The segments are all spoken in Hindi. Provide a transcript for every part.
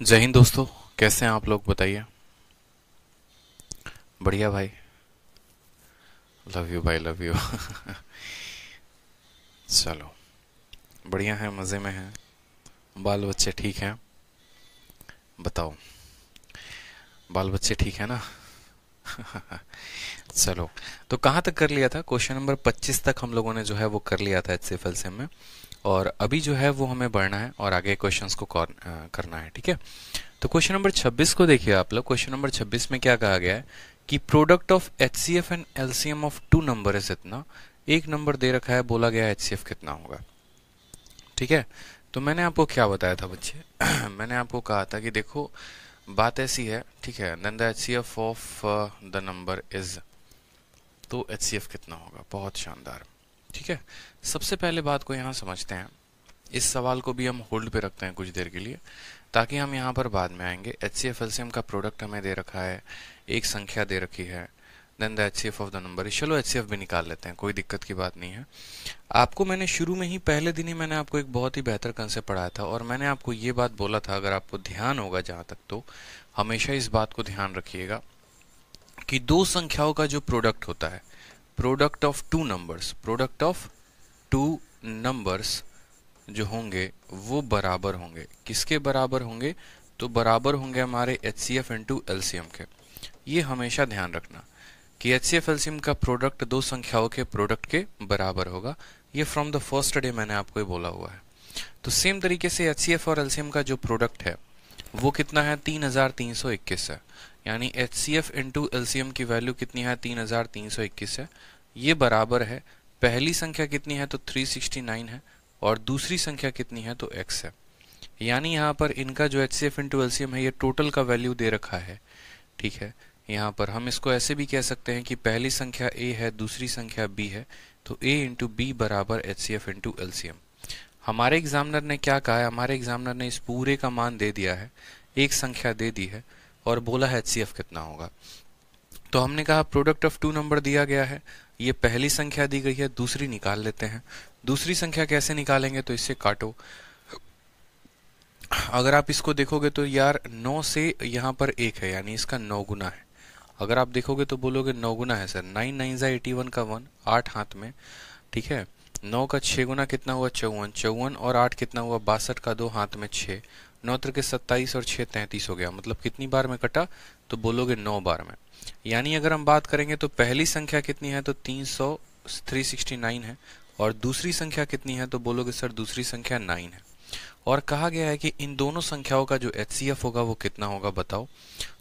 जय हिंद दोस्तों। कैसे हैं आप लोग बताइए। बढ़िया भाई। लव यू भाई, लव यू। चलो, बढ़िया है, मज़े में हैं। बाल बच्चे ठीक हैं? बताओ, बाल बच्चे ठीक है ना? चलो, तो कहाँ तक कर लिया था? क्वेश्चन नंबर 25 तक हम लोगों ने जो है वो कर लिया था एचसीएफ एलसीएम में। और अभी जो है वो हमें बढ़ना है और आगे क्वेश्चंस को करना है, ठीक है। तो क्वेश्चन नंबर 26 को देखिए आप लोग। क्वेश्चन नंबर 26 में क्या कहा गया है कि product of HCF and LCM of two number is इतना। एक नंबर दे रखा है, बोला गया है एचसीएफ कितना होगा, ठीक है। तो मैंने आपको क्या बताया था बच्चे? मैंने आपको कहा था कि देखो, बात ऐसी है, ठीक है। Then the HCF of the number is, तो एचसीएफ कितना होगा? बहुत शानदार, ठीक है। सबसे पहले बात को यहाँ समझते हैं। इस सवाल को भी हम होल्ड पे रखते हैं कुछ देर के लिए, ताकि हम यहाँ पर बाद में आएंगे। एचसीएफ एलसीएम का प्रोडक्ट हमें दे रखा है, एक संख्या दे रखी है, then the HCF of the number. चलो एचसीएफ भी निकाल लेते हैं, कोई दिक्कत की बात नहीं है। आपको मैंने शुरू में ही, पहले दिन ही मैंने आपको एक बहुत ही बेहतर कंसेप्ट पढ़ाया था, और मैंने आपको ये बात बोला था, अगर आपको ध्यान होगा जहाँ तक, तो हमेशा इस बात को ध्यान रखिएगा कि दो संख्याओं का जो प्रोडक्ट होता है, product of two numbers, product of two numbers जो होंगे वो बराबर होंगे। किसके बराबर होंगे? तो बराबर होंगे हमारे एचसीएफ इंटू एलसीएम के। ये हमेशा ध्यान रखना कि एचसीएफ एलसीएम का प्रोडक्ट दो संख्याओं के प्रोडक्ट के बराबर होगा। ये फ्रॉम द फर्स्ट डे मैंने आपको ये बोला हुआ है। तो सेम तरीके से एचसीएफ और एलसीएम का जो प्रोडक्ट है वो कितना है? 3321 है। यानी एचसीएफ इंटू एलसीएम की वैल्यू कितनी है? 3321 है। ये बराबर है, पहली संख्या कितनी है? तो 369 है, और दूसरी संख्या कितनी है? तो x है। यानी यहाँ पर इनका जो एचसीएफ इंटू एलसीएम है, ये टोटल का वैल्यू दे रखा है, ठीक है। यहाँ पर हम इसको ऐसे भी कह सकते हैं कि पहली संख्या a है, दूसरी संख्या b है, तो a इंटू बी बराबर एचसीएफ इंटू एलसीएम। हमारे एग्जामिनर ने क्या कहा है? हमारे एग्जामिनर ने इस पूरे का मान दे दिया है, एक संख्या दे दी है, और बोला है एचसीएफ कितना होगा। तो हमने कहा प्रोडक्ट ऑफ टू नंबर दिया गया है, ये पहली संख्या दी गई है, दूसरी निकाल लेते हैं। दूसरी संख्या कैसे निकालेंगे? तो इससे काटो। अगर आप इसको देखोगे तो यार 9 से यहाँ पर 1 है, यानी इसका 9 गुना है। अगर आप देखोगे तो बोलोगे 9 गुना है सर। 9 9 जा 81 का 1, 8 हाथ में, ठीक है। 9 का 6 गुना कितना हुआ? 54। 54 और 8 कितना हुआ? 62 का 2 हाथ में 6। 9 त्रिके 27 और 6 33 हो गया। मतलब कितनी बार में कटा? तो बोलोगे 9 बार में। यानी अगर हम बात करेंगे तो पहली संख्या कितनी है? तो 369 है, और दूसरी संख्या कितनी है? तो बोलोगे सर दूसरी संख्या 9 है। और कहा गया है कि इन दोनों संख्याओं का जो एचसीएफ होगा वो कितना होगा, बताओ।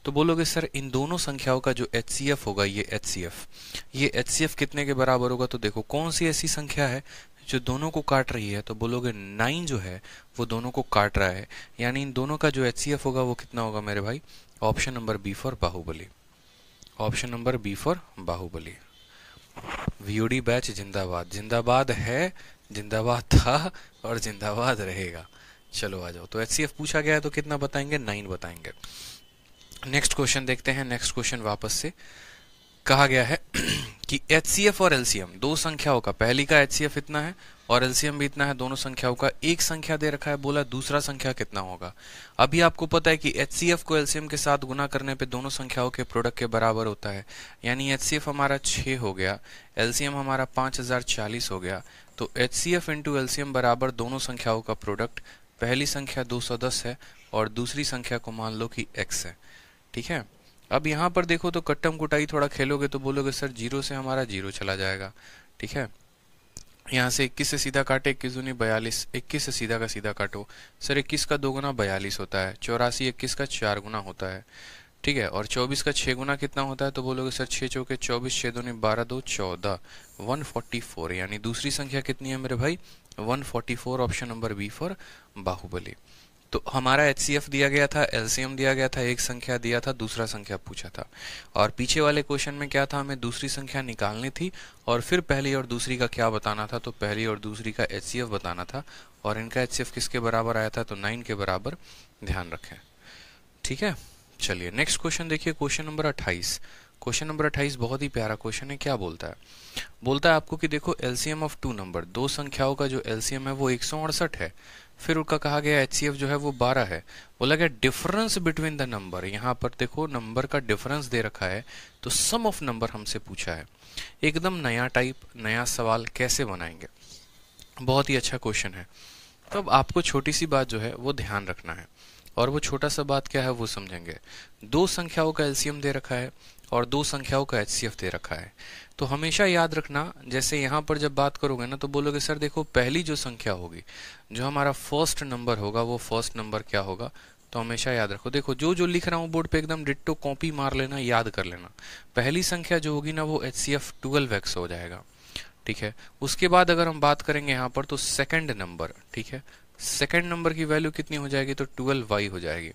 तो बोलोगे सर इन दोनों संख्याओं का जो एचसीएफ होगा, ये एचसीएफ कितने के बराबर होगा? तो देखो कौन सी ऐसी संख्या है जो दोनों को काट रही है? तो बोलोगे 9 जो है वो दोनों को काट रहा है। यानी इन दोनों का जो एचसीएफ होगा वो कितना होगा मेरे भाई? Option number B for Baahubali. Option number B for Baahubali. VOD batch जिंदाबाद। जिंदाबाद है, जिंदाबाद था, और जिंदाबाद रहेगा। चलो आ जाओ। तो एचसीएफ पूछा गया है तो कितना बताएंगे? 9 बताएंगे। नेक्स्ट क्वेश्चन देखते हैं। नेक्स्ट क्वेश्चन वापस से कहा गया है कि एचसीएफ और एलसीएम दो संख्याओं का, पहली का एचसीएफ इतना है और एलसीएम भी इतना है, दोनों संख्याओं का। एक संख्या दे रखा है, बोला दूसरा संख्या कितना होगा। अभी आपको पता है कि एचसीएफ को एलसीएम के साथ गुना करने पे दोनों संख्याओं के प्रोडक्ट के बराबर होता है। यानी एचसीएफ हमारा 6 हो गया, एलसीएम हमारा 5040 हो गया। तो एचसीएफ इंटू एलसीएम बराबर दोनों संख्याओं का प्रोडक्ट। पहली संख्या 210 है और दूसरी संख्या को मान लो कि x है, ठीक है। अब यहाँ पर देखो तो कट्टम कुटाई थोड़ा खेलोगे तो बोलोगे सर 0 से हमारा 0 चला जाएगा, ठीक है। यहाँ से 21 से सीधा काटे, 21 दूनी 42, 21 से सीधा का सीधा काटो। सर 21 का 2 गुना 42 होता है। 84 21 का 4 गुना होता है, ठीक है। और 24 का 6 गुना कितना होता है? तो बोलोगे सर 6 चौके 24, 6 दूनी 12, 2 14, 144। यानी दूसरी संख्या कितनी है मेरे भाई? 144। Option number B for Baahubali. तो हमारा एचसीएफ दिया गया था, एलसीएम दिया गया था, एक संख्या दिया था, दूसरा संख्या पूछा था। और पीछे वाले क्वेश्चन में क्या था? हमें दूसरी संख्या निकालनी थी और फिर पहली और दूसरी का क्या बताना था? तो पहली और दूसरी का एचसीएफ बताना था। और इनका एचसीएफ किसके बराबर आया था? तो 9 के बराबर। ध्यान रखें, ठीक है। चलिए नेक्स्ट क्वेश्चन देखिए, क्वेश्चन नंबर 28। क्वेश्चन नंबर 28 बहुत ही प्यारा क्वेश्चन है। क्या बोलता है? बोलता है आपको कि देखो एलसीएम ऑफ टू नंबर, दो संख्याओं का जो एलसीएम है वो 168 है। फिर उनका कहा गया HCF जो है वो 12 है। बोला गया डिफरेंस बिटवीन द नंबर, यहाँ पर देखो नंबर का डिफरेंस दे रखा है, तो सम ऑफ नंबर हमसे पूछा है। एकदम नया टाइप, नया सवाल कैसे बनाएंगे, बहुत ही अच्छा क्वेश्चन है। तो अब आपको छोटी सी बात जो है वो ध्यान रखना है, और वो छोटा सा बात क्या है वो समझेंगे। दो संख्याओं का एलसीएम दे रखा है और दो संख्याओं का एचसीएफ दे रखा है, तो हमेशा याद रखना, जैसे यहाँ पर जब बात करोगे ना तो बोलोगे सर देखो पहली जो संख्या होगी, जो हमारा फर्स्ट नंबर होगा, वो फर्स्ट नंबर क्या होगा, तो हमेशा याद रखो। देखो जो जो लिख रहा हूँ बोर्ड पे एकदम डिट्टो कॉपी मार लेना, याद कर लेना। पहली संख्या जो होगी ना वो HCF 12x हो जाएगा, ठीक है। उसके बाद अगर हम बात करेंगे यहाँ पर तो सेकंड नंबर, ठीक है, सेकंड नंबर की वैल्यू कितनी हो जाएगी, तो 12y हो जाएगी,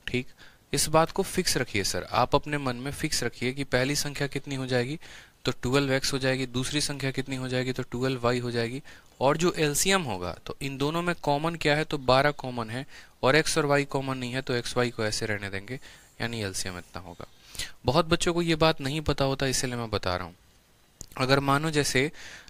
ठीक। इस बात को फिक्स रखिए सर, आप अपने मन में फिक्स रखिए कि पहली संख्या कितनी हो जाएगी, तो 12x हो जाएगी, दूसरी संख्या कितनी हो जाएगी, तो 12y हो जाएगी। और जो एलसीएम होगा तो इन दोनों में कॉमन क्या है, तो 12 कॉमन है, और x और y कॉमन नहीं है, तो x y को ऐसे रहने देंगे, यानी एलसीएम इतना होगा। बहुत बच्चों को ये बात नहीं पता होता, इसलिए मैं बता रहा हूँ। अगर मानो जैसे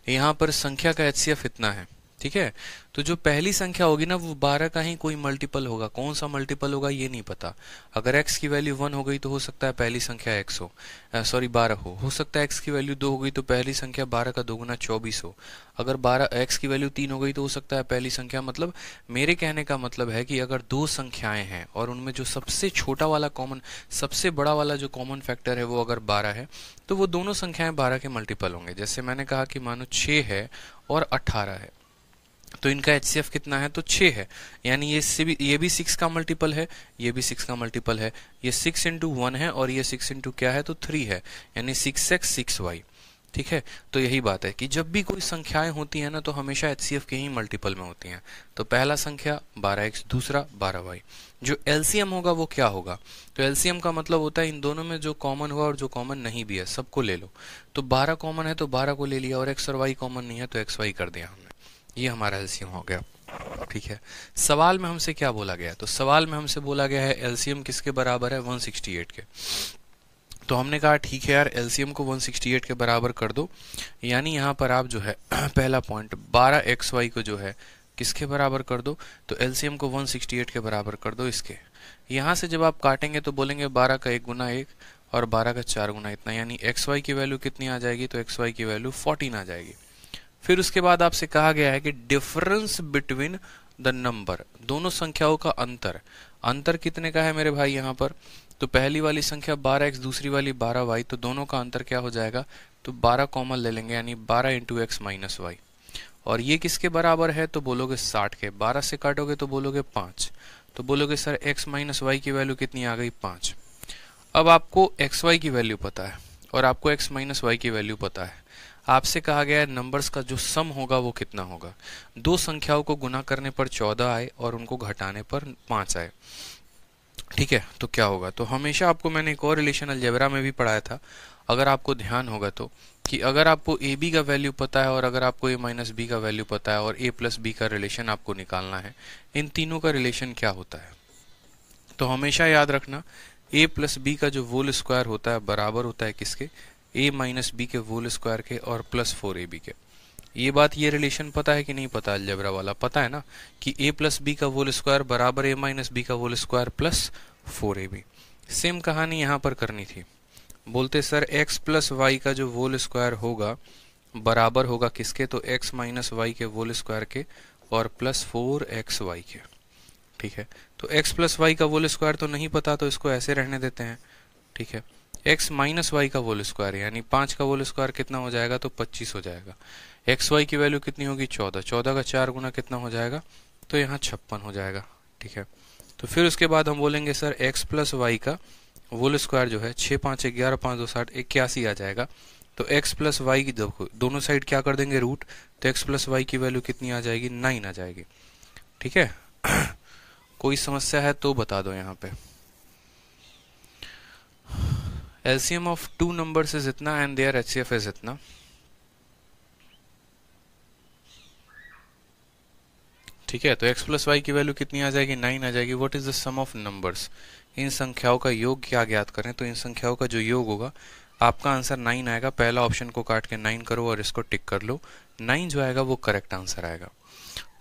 यहाँ पर संख्या का HCF इतना है, ठीक है, तो जो पहली संख्या होगी ना वो 12 का ही कोई मल्टीपल होगा, कौन सा मल्टीपल होगा ये नहीं पता। अगर x की वैल्यू 1 हो गई तो हो सकता है पहली संख्या x हो, सॉरी 12 हो सकता है x की वैल्यू 2 हो गई तो पहली संख्या 12 का 2 गुना 24 हो। अगर 12 x की वैल्यू 3 हो गई तो हो सकता है पहली संख्या, मतलब मेरे कहने का मतलब है कि अगर दो संख्याएं हैं और उनमें जो सबसे छोटा वाला कॉमन, सबसे बड़ा वाला जो कॉमन फैक्टर है वो अगर 12 है, तो वो दोनों संख्याएं 12 के मल्टीपल होंगे। जैसे मैंने कहा कि मानो 6 है और 18 है, तो इनका HCF कितना है, तो 6 है, यानी ये भी 6 का मल्टीपल है, ये भी 6 का मल्टीपल है, ये 6 इंटू 1 है और ये 6 इंटू क्या है, तो 3 है, यानी 6x 6y, ठीक है। तो यही बात है कि जब भी कोई संख्याएं होती हैं ना तो हमेशा HCF के ही मल्टीपल में होती हैं। तो पहला संख्या 12x, दूसरा 12y। जो LCM होगा वो क्या होगा, तो LCM का मतलब होता है इन दोनों में जो कॉमन हुआ और जो कॉमन नहीं भी है सबको ले लो। तो 12 कॉमन है तो 12 को ले लिया, और x और y कॉमन नहीं है तो xy कर दिया हमने, ये हमारा एलसीएम हो गया, ठीक है। सवाल में हमसे क्या बोला गया, तो सवाल में हमसे बोला गया है एलसीएम किसके बराबर है, 168 के। तो हमने कहा ठीक है यार एलसीएम को 168 के बराबर कर दो, यानी यहाँ पर आप जो है पहला पॉइंट 12xy को जो है किसके बराबर कर दो, तो एलसीएम को 168 के बराबर कर दो इसके। यहाँ से जब आप काटेंगे तो बोलेंगे 12 का 1 गुना 1 और 12 का 4 गुना इतना, यानी xy की वैल्यू कितनी आ जाएगी, तो xy की वैल्यू 14 आ जाएगी। फिर उसके बाद आपसे कहा गया है कि डिफरेंस बिटवीन द नंबर, दोनों संख्याओं का अंतर, अंतर कितने का है मेरे भाई यहाँ पर, तो पहली वाली संख्या 12x, दूसरी वाली 12y, तो दोनों का अंतर क्या हो जाएगा, तो 12 कॉमन ले लेंगे, यानी 12 इंटू एक्स माइनस वाई। और ये किसके बराबर है, तो बोलोगे 60 के। 12 से काटोगे तो बोलोगे 5, तो बोलोगे सर x माइनस वाई की वैल्यू कितनी आ गई, 5। अब आपको एक्स वाई की वैल्यू पता है और आपको x माइनस वाई की वैल्यू पता है। आपसे कहा गया है नंबर्स का जो सम होगा वो कितना होगा। दो संख्याओं को गुना करने पर 14 आए और उनको घटाने पर 5 आए, ठीक है, तो क्या होगा। तो हमेशा आपको मैंने एक और रिलेशन अलजेब्रा में भी पढ़ाया था, अगर आपको ध्यान होगा तो, कि अगर आपको ए बी का वैल्यू पता है और अगर आपको ए माइनस बी का वैल्यू पता है और ए प्लस बी का रिलेशन आपको निकालना है, इन तीनों का रिलेशन क्या होता है, तो हमेशा याद रखना ए प्लस बी का जो होल स्क्वायर होता है बराबर होता है किसके, ए माइनस बी के होल स्क्वायर के और प्लस 4ab के। ये बात, ये रिलेशन पता है कि नहीं पता, अलजेब्रा वाला पता है ना, कि a प्लस बी का होल स्क्वायर बराबर a माइनस बी का whole square plus 4ab। Same कहानी यहाँ पर करनी थी, बोलते सर x प्लस वाई का जो होल स्क्वायर होगा बराबर होगा किसके, तो x माइनस वाई के होल स्क्वायर के और प्लस 4xy के, ठीक है। तो x प्लस वाई का होल स्क्वायर तो नहीं पता, तो इसको ऐसे रहने देते हैं, ठीक है। x माइनस वाई का होल स्क्वायर यानी 5 का होल स्क्वायर कितना हो जाएगा, तो 25 हो जाएगा। एक्स वाई की वैल्यू कितनी होगी, 14, 14 का 4 गुना कितना हो जाएगा, तो यहाँ 56 हो जाएगा, ठीक है। तो फिर उसके बाद हम बोलेंगे सर x प्लस वाई का होल स्क्वायर जो है 6 5 11 5 2 60 81 आ जाएगा। तो x प्लस वाई की दोनों साइड क्या कर देंगे रूट, तो x प्लस वाई की वैल्यू कितनी आ जाएगी, 9 आ जाएगी, ठीक है। कोई समस्या है तो बता दो यहाँ पे। LCM of two numbers is इतना and their HCF is इतना। ठीक है, तो x प्लस वाई की वैल्यू कितनी आ जाएगी, 9 आ जाएगी। What is the sum of numbers, इन संख्याओं का योग क्या ज्ञात करें, तो इन संख्याओं का जो योग होगा आपका आंसर 9 आएगा। पहला ऑप्शन को काट के 9 करो और इसको टिक कर लो, 9 जो आएगा वो करेक्ट आंसर आएगा।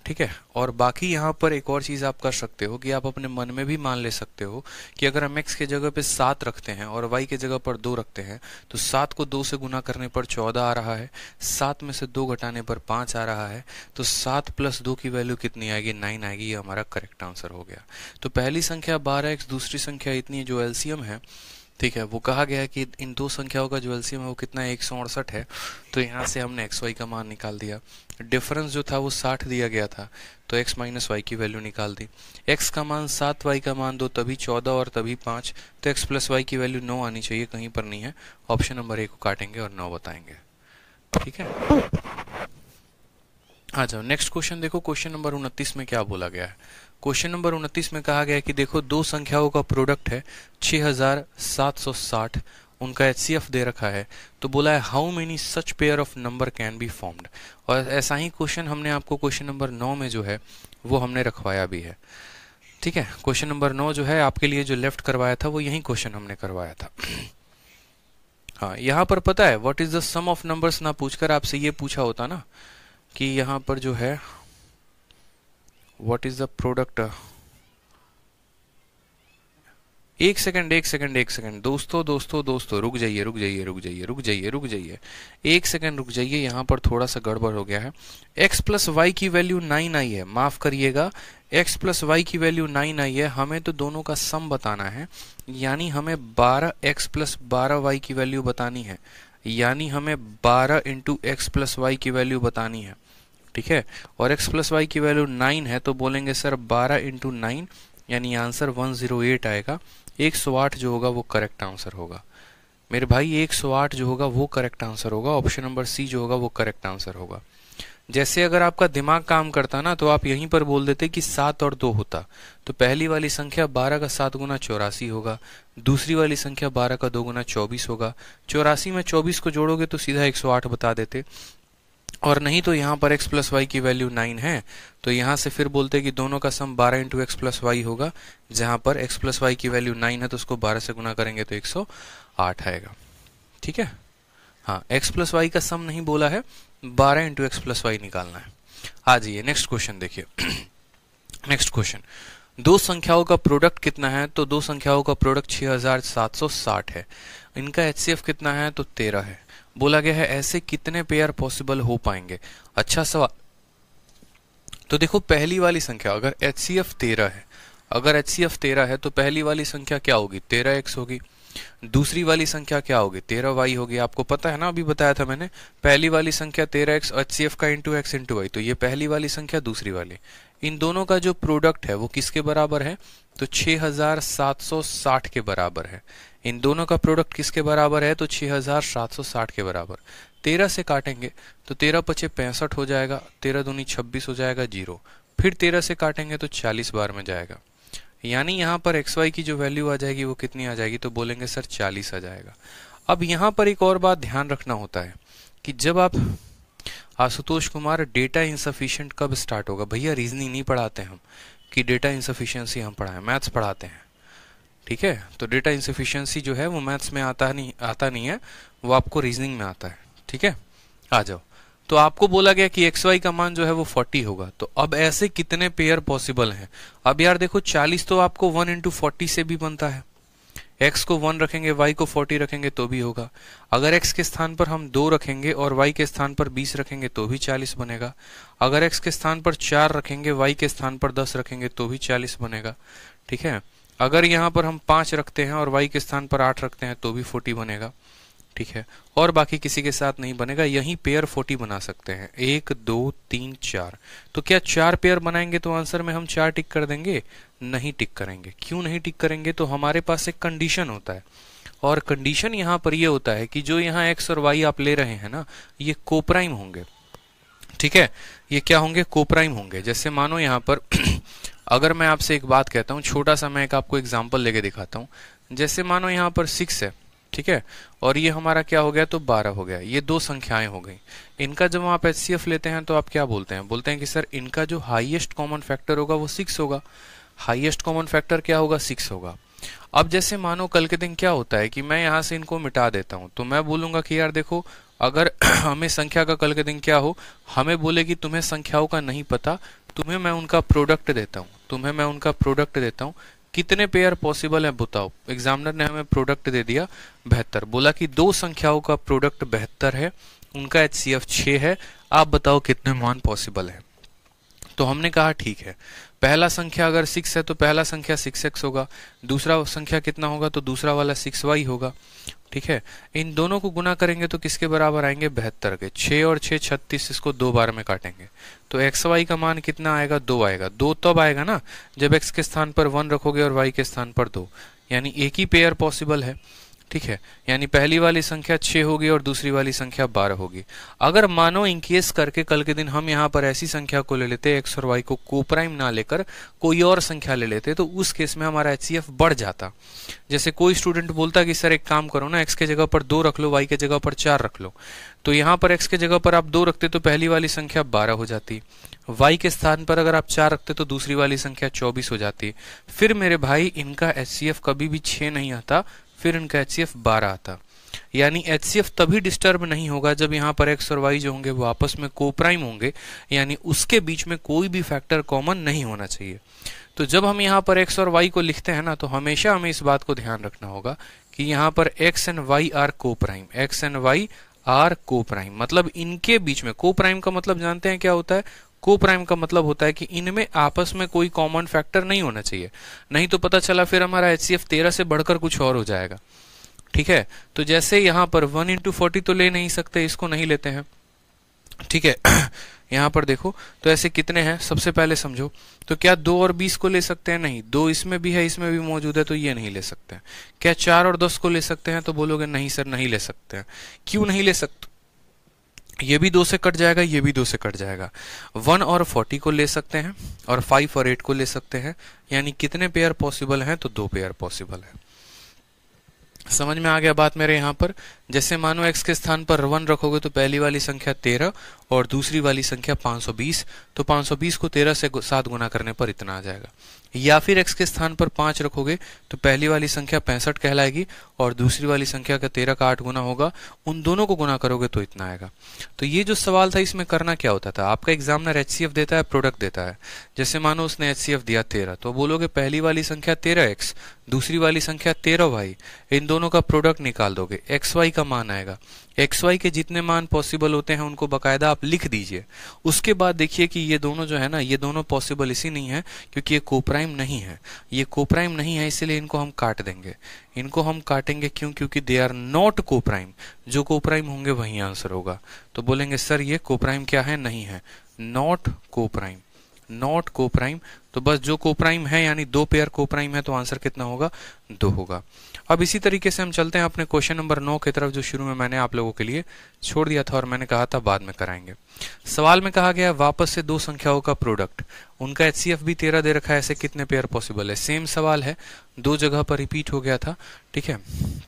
ठीक है। और बाकी यहाँ पर एक और चीज आप कर सकते हो कि आप अपने मन में भी मान ले सकते हो कि अगर हम x के जगह पे 7 रखते हैं और y के जगह पर 2 रखते हैं तो 7 को 2 से गुना करने पर 14 आ रहा है, 7 में से 2 घटाने पर 5 आ रहा है, तो 7 प्लस 2 की वैल्यू कितनी आएगी? 9 आएगी। ये हमारा करेक्ट आंसर हो गया। तो पहली संख्या 12x, दूसरी संख्या इतनी जो एलसीएम है, ठीक है, वो कहा गया है कि इन दो संख्याओं का जो एलसीएम है वो कितना है? 168 है। तो यहाँ से हमने एक्स वाई का मान निकाल दिया। डिफरेंस जो था वो 60 दिया गया था, तो x माइनस वाई की वैल्यू निकाल दी। x का मान 7, y का मान 2, तभी 14 और तभी 5, तो x प्लस वाई की वैल्यू 9 आनी चाहिए, कहीं पर नहीं है। ऑप्शन नंबर ए को काटेंगे और 9 बताएंगे। ठीक है, आ जाओ नेक्स्ट क्वेश्चन देखो। क्वेश्चन नंबर 29 में क्या बोला गया है? क्वेश्चन नंबर 29 में कहा गया है कि देखो दो संख्याओं का प्रोडक्ट है 6760, उनका एचसीएफ दे रखा है, तो बोला है how many such pair of number can be formed. और ऐसा ही क्वेश्चन हमने आपको क्वेश्चन नंबर 9 में जो है वो हमने रखवाया भी है। ठीक है, क्वेश्चन नंबर 9 जो है आपके लिए जो लेफ्ट करवाया था वो यही क्वेश्चन हमने करवाया था। हाँ, यहाँ पर पता है what is the sum of numbers ना पूछकर आपसे ये पूछा होता ना कि यहाँ पर जो है व्हाट इज द प्रोडक्ट। एक सेकंड दोस्तों रुक जाइए एक सेकंड रुक जाइए। यहाँ पर थोड़ा सा गड़बड़ हो गया है। x प्लस वाई की वैल्यू 9 आई है, माफ करिएगा, x प्लस वाई की वैल्यू 9 आई है। हमें तो दोनों का सम बताना है, यानी हमें 12x प्लस 12y की वैल्यू बतानी है, यानी हमें 12 इंटू एक्स प्लस वाई की वैल्यू बतानी है। ठीक है, और x प्लस वाई की वैल्यू 9 है, तो बोलेंगे सर 12 इंटू 9, यानी आंसर 108 आएगा। 108 जो होगा वो करेक्ट आंसर होगा मेरे भाई, 108 जो होगा वो करेक्ट आंसर होगा। ऑप्शन नंबर सी जो होगा वो करेक्ट आंसर होगा। जैसे अगर आपका दिमाग काम करता ना तो आप यहीं पर बोल देते कि 7 और 2 होता, तो पहली वाली संख्या 12 का 7 गुना 84 होगा, दूसरी वाली संख्या 12 का 2 गुना 24 होगा। 84 में 24 को जोड़ोगे तो सीधा 108 बता देते। और नहीं तो यहाँ पर x प्लस वाई की वैल्यू 9 है, तो यहाँ से फिर बोलते कि दोनों का सम 12 इंटू एक्स प्लस वाई होगा। जहाँ पर x प्लस वाई की वैल्यू 9 है तो उसको 12 से गुना करेंगे तो 108 आएगा। ठीक है, हाँ, x प्लस वाई का सम नहीं बोला है, 12 इंटू एक्स प्लस वाई निकालना है। आ जाइए नेक्स्ट क्वेश्चन देखिए। नेक्स्ट क्वेश्चन, दो संख्याओं का प्रोडक्ट कितना है? तो दो संख्याओं का प्रोडक्ट 6760 है। इनका एचसीएफ कितना है? तो 13 है। बोला गया है ऐसे कितने पेयर पॉसिबल हो पाएंगे? अच्छा सवाल। तो देखो पहली वाली संख्या अगर एचसीएफ 13 है, अगर एचसीएफ 13 है तो पहली वाली संख्या क्या होगी? 13x होगी। दूसरी वाली संख्या क्या होगी? 13y होगी। आपको पता है ना, अभी बताया था मैंने, पहली वाली संख्या 13x, एचसीएफ का इंटू x इंटू वाई, तो ये पहली वाली संख्या, दूसरी वाली, इन दोनों का जो प्रोडक्ट है वो किसके बराबर है? तो 6760 के बराबर है। इन दोनों का प्रोडक्ट किसके बराबर है? तो 6760 के बराबर। 13 से काटेंगे तो 13 पचे 65 हो जाएगा, 13 दूनी 26 हो जाएगा 0, फिर 13 से काटेंगे तो 40 बार में जाएगा, यानी यहाँ पर एक्स वाई की जो वैल्यू आ जाएगी वो कितनी आ जाएगी? तो बोलेंगे सर 40 आ जाएगा। अब यहाँ पर एक और बात ध्यान रखना होता है कि जब आप, आशुतोष कुमार, डेटा इंसफिशिएंट कब स्टार्ट होगा? भैया रीजनिंग नहीं पढ़ाते हम कि डेटा इंसफिशिएंसी हम पढ़ाएं, मैथ्स पढ़ाते हैं। ठीक है, तो डेटा इंसफिशिएंसी जो है वो मैथ्स में आता नहीं है, वो आपको रीजनिंग में आता है। ठीक है, आ जाओ। तो आपको बोला गया कि एक्स वाई का मान जो है वो 40 होगा, तो अब ऐसे कितने पेयर पॉसिबल हैं? अब यार देखो 40 तो आपको 1 इंटू 40 से भी बनता है। x को 1 रखेंगे, y को 40 रखेंगे तो भी होगा। अगर x के स्थान पर हम 2 रखेंगे और y के स्थान पर 20 रखेंगे तो भी 40 बनेगा। अगर x के स्थान पर 4 रखेंगे, y के स्थान पर 10 रखेंगे तो भी 40 बनेगा। ठीक है, अगर यहाँ पर हम 5 रखते हैं और y के स्थान पर 8 रखते हैं तो भी 40 बनेगा। ठीक है, और बाकी किसी के साथ नहीं बनेगा। यही पेयर 40 बना सकते हैं, 1 2 3 4। तो क्या 4 पेयर बनाएंगे तो आंसर में हम 4 टिक कर देंगे? नहीं टिक करेंगे। क्यों नहीं टिक करेंगे? तो हमारे पास एक कंडीशन होता है, और कंडीशन यहाँ पर ये होता है कि जो यहाँ x और y आप ले रहे हैं ना, ये कोप्राइम होंगे। ठीक है, ये क्या होंगे? कोप्राइम होंगे। जैसे मानो यहाँ पर अगर मैं आपसे एक बात कहता हूँ, छोटा सा मैं एक आपको एग्जाम्पल लेके दिखाता हूँ। जैसे मानो यहाँ पर 6 है, ठीक है, और ये हमारा क्या हो गया? तो 12 हो गया। ये दो संख्याएं हो गई। इनका जब आप एचसीएफ लेते हैं तो आप क्या बोलते हैं? बोलते हैं कि सर इनका जो हाईएस्ट कॉमन फैक्टर होगा वो 6 होगा। हाईएस्ट कॉमन फैक्टर क्या होगा? 6 होगा। अब जैसे मानो कल के दिन क्या होता है कि मैं यहाँ से इनको मिटा देता हूँ, तो मैं बोलूंगा कि यार देखो, अगर हमें संख्या का कल के दिन क्या हो, हमें बोले कि तुम्हें संख्याओं का नहीं पता, तुम्हें मैं उनका प्रोडक्ट देता हूँ, कितने पेयर पॉसिबल है बताओ। एग्जामिनर ने हमें प्रोडक्ट दे दिया 72, बोला कि दो संख्याओं का प्रोडक्ट 72 है, उनका HCF 6 है, आप बताओ कितने मान पॉसिबल है। तो हमने कहा ठीक है, पहला संख्या अगर 6 है तो पहला संख्या 6x होगा, दूसरा संख्या कितना होगा तो दूसरा वाला 6y होगा। ठीक है, इन दोनों को गुना करेंगे तो किसके बराबर आएंगे 72 के। 6 और 6 36, इसको 2 बार में काटेंगे तो xy का मान कितना आएगा 2 आएगा। 2 तब आएगा ना जब x के स्थान पर 1 रखोगे और y के स्थान पर 2, यानी एक ही पेयर पॉसिबल है। ठीक है, यानी पहली वाली संख्या 6 होगी और दूसरी वाली संख्या 12 होगी। अगर मानो इनकेस करके कल के दिन हम यहाँ पर ऐसी संख्या को ले लेते, x और y को कोप्राइम ना लेकर कोई और संख्या ले लेते, तो उस केस में हमारा HCF बढ़ जाता। जैसे कोई स्टूडेंट बोलता कि सर एक काम करो ना, x के जगह पर 2 रख लो, y के जगह पर 4 रख लो, तो यहाँ पर x के जगह पर आप 2 रखते तो पहली वाली संख्या 12 हो जाती, y के स्थान पर अगर आप 4 रखते तो दूसरी वाली संख्या 24 हो जाती। फिर मेरे भाई इनका HCF कभी भी 6 नहीं आता, फिर इनका HCF 12 आता। यानी HCF तभी डिस्टर्ब नहीं होगा जब यहाँ पर x और y जो होंगे वो आपस में कोप्राइम होंगे, यानी उसके बीच में कोई भी फैक्टर कॉमन नहीं होना चाहिए। तो जब हम यहाँ पर x और y को लिखते हैं ना, तो हमेशा हमें इस बात को ध्यान रखना होगा कि यहाँ पर x and y are coprime, x and y are coprime, मतलब इनके बीच में। कोप्राइम का मतलब जानते हैं क्या होता है? कोप्राइम का मतलब होता है कि इनमें आपस में कोई कॉमन फैक्टर नहीं होना चाहिए, नहीं तो पता चला फिर हमारा HCF 13 से बढ़कर कुछ और हो जाएगा। ठीक है, तो जैसे यहाँ पर 1 into 40 तो ले नहीं सकते, इसको नहीं लेते हैं। ठीक है, यहाँ पर देखो तो ऐसे कितने हैं, सबसे पहले समझो। तो क्या 2 और 20 को ले सकते हैं? नहीं, 2 इसमें भी है, इसमें भी मौजूद है, तो ये नहीं ले सकते हैं। क्या 4 और 10 को ले सकते हैं? तो बोलोगे नहीं सर नहीं ले सकते हैं। क्यों नहीं ले सकते? ये भी 2 से कट जाएगा, ये भी 2 से कट जाएगा। 1 और 40 को ले सकते हैं और 5 और 8 को ले सकते हैं, यानी कितने पेयर पॉसिबल हैं? तो 2 पेयर पॉसिबल है। समझ में आ गया बात मेरे यहाँ पर? जैसे मानो x के स्थान पर 1 रखोगे तो पहली वाली संख्या 13 और दूसरी वाली संख्या 520, तो 520 को 13 से 7 गुना करने पर इतना आ जाएगा। या फिर x के स्थान पर 5 रखोगे तो पहली वाली संख्या 65 कहलाएगी और दूसरी वाली संख्या का 13 का 8 गुना होगा, उन दोनों को गुना करोगे तो इतना आएगा। तो ये जो सवाल था इसमें करना क्या होता था, आपका एग्जामिनर HCF देता है, प्रोडक्ट देता है। जैसे मानो उसने HCF दिया 13, तो बोलोगे पहली वाली संख्या 13x, दूसरी वाली संख्या 13y, इन दोनों का प्रोडक्ट निकाल दोगे, xy का मान आएगा। xy के जितने मान पॉसिबल होते हैं उनको बकायदा आप लिख दीजिए। उसके बाद देखिए कि ये दोनों जो है ना, ये दोनों पॉसिबल इसी नहीं है क्योंकि ये कोप्राइम नहीं है। ये कोप्राइम नहीं है इसलिए इनको हम काट देंगे। इनको हम काटेंगे क्यों? क्योंकि दे आर नॉट कोप्राइम। जो कोप्राइम होंगे वही आंसर होगा। तो बोलेंगे सर ये कोप्राइम क्या है? नहीं है, नॉट कोप्राइम, नॉट कोप्राइम। तो बस जो कोप्राइम है यानी 2 पेयर कोप्राइम है, तो आंसर कितना होगा? 2 होगा। अब इसी तरीके से हम चलते हैं अपने क्वेश्चन नंबर 9 की तरफ, जो शुरू में मैंने आप लोगों के लिए छोड़ दिया था और मैंने कहा था बाद में कराएंगे। सवाल में कहा गया वापस से 2 संख्याओं का प्रोडक्ट, उनका HCF भी 13 दे रखा है, ऐसे कितने पेयर पॉसिबल है? सेम सवाल है, 2 जगह पर रिपीट हो गया था। ठीक है,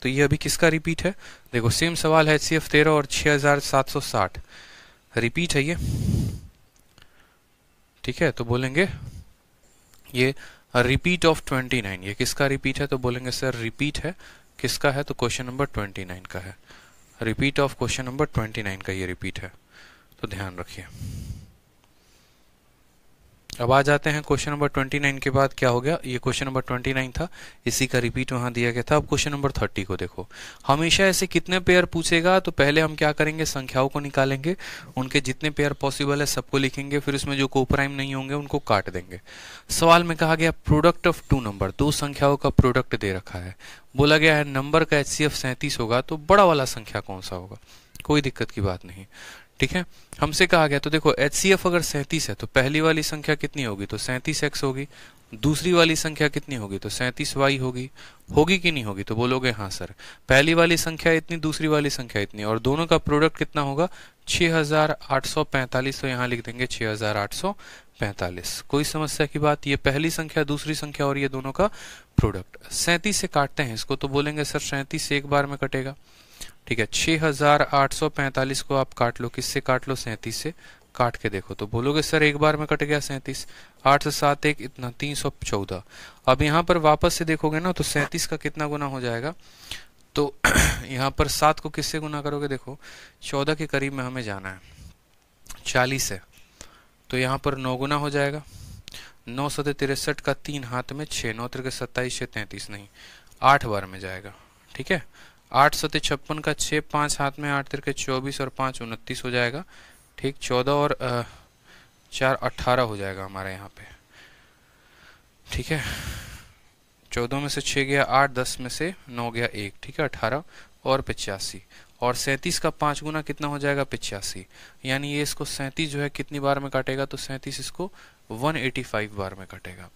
तो ये अभी किसका रिपीट है? देखो सेम सवाल है, HCF 13 और 6760 रिपीट है ये। ठीक है, तो बोलेंगे ये रिपीट ऑफ 29, ये किसका रिपीट है? तो बोलेंगे सर रिपीट है, किसका है? तो क्वेश्चन नंबर 29 का है। रिपीट ऑफ क्वेश्चन नंबर 29 का ये रिपीट है, तो ध्यान रखिए। अब आ जाते हैं क्वेश्चन नंबर 29 के बाद क्या हो गया, ये क्वेश्चन नंबर 29 था, इसी का रिपीट वहां दिया गया था। अब क्वेश्चन नंबर 30 को देखो। हमेशा ऐसे कितने पेयर पूछेगा तो पहले हम क्या करेंगे, संख्याओं को निकालेंगे, उनके जितने पेयर पॉसिबल है सबको लिखेंगे, फिर उसमें जो कोप्राइम नहीं होंगे उनको काट देंगे। सवाल में कहा गया प्रोडक्ट ऑफ 2 नंबर, 2 संख्याओं का प्रोडक्ट दे रखा है। बोला गया है नंबर का HCF 37 होगा, तो बड़ा वाला संख्या कौन सा होगा? कोई दिक्कत की बात नहीं। ठीक है, हमसे कहा गया तो देखो HCF अगर 37 है तो पहली वाली संख्या कितनी होगी? तो 37x होगी। दूसरी वाली संख्या कितनी होगी? तो 37y होगी। होगी कि नहीं होगी? तो बोलोगे हाँ सर, पहली वाली संख्या इतनी, दूसरी वाली संख्या इतनी, और दोनों का प्रोडक्ट कितना होगा? 6845। तो यहाँ लिख देंगे 6845। कोई समस्या की बात? ये पहली संख्या, दूसरी संख्या और ये दोनों का प्रोडक्ट। 37 से काटते हैं इसको, तो बोलेंगे सर 37 से एक बार में कटेगा। ठीक है, 6845 को आप काट लो, किससे काट लो? 37 से काट के देखो, तो बोलोगे सर एक बार में कट गया 37। 8 से 7 1 इतना 314। अब यहाँ पर वापस से देखोगे ना तो 37 का कितना गुना हो जाएगा? तो यहाँ पर 7 को किससे गुना करोगे? देखो 14 के करीब में हमें जाना है, 40 है, तो तो यहाँ पर 9 गुना हो जाएगा। 9 सते 63 का 3 हाथ में 6, 9 त्रिके 27, 6 33 नहीं 8 बार में जाएगा। ठीक है, 8 सते 56 का 6, 5 हाथ में 8 त्रिके 24 और 5 29 हो जाएगा। ठीक, 14 और 4 18 हो जाएगा हमारा यहाँ पे। ठीक है, 14 में से 6 गया 8, 10 में से 9 गया 1, ठीक है 18 और 85, और 37 का 5 गुना कितना हो जाएगा 85, यानी ये इसको 37 जो है कितनी बार में काटेगा, तो 37 इसको 185 बार में काटेगा,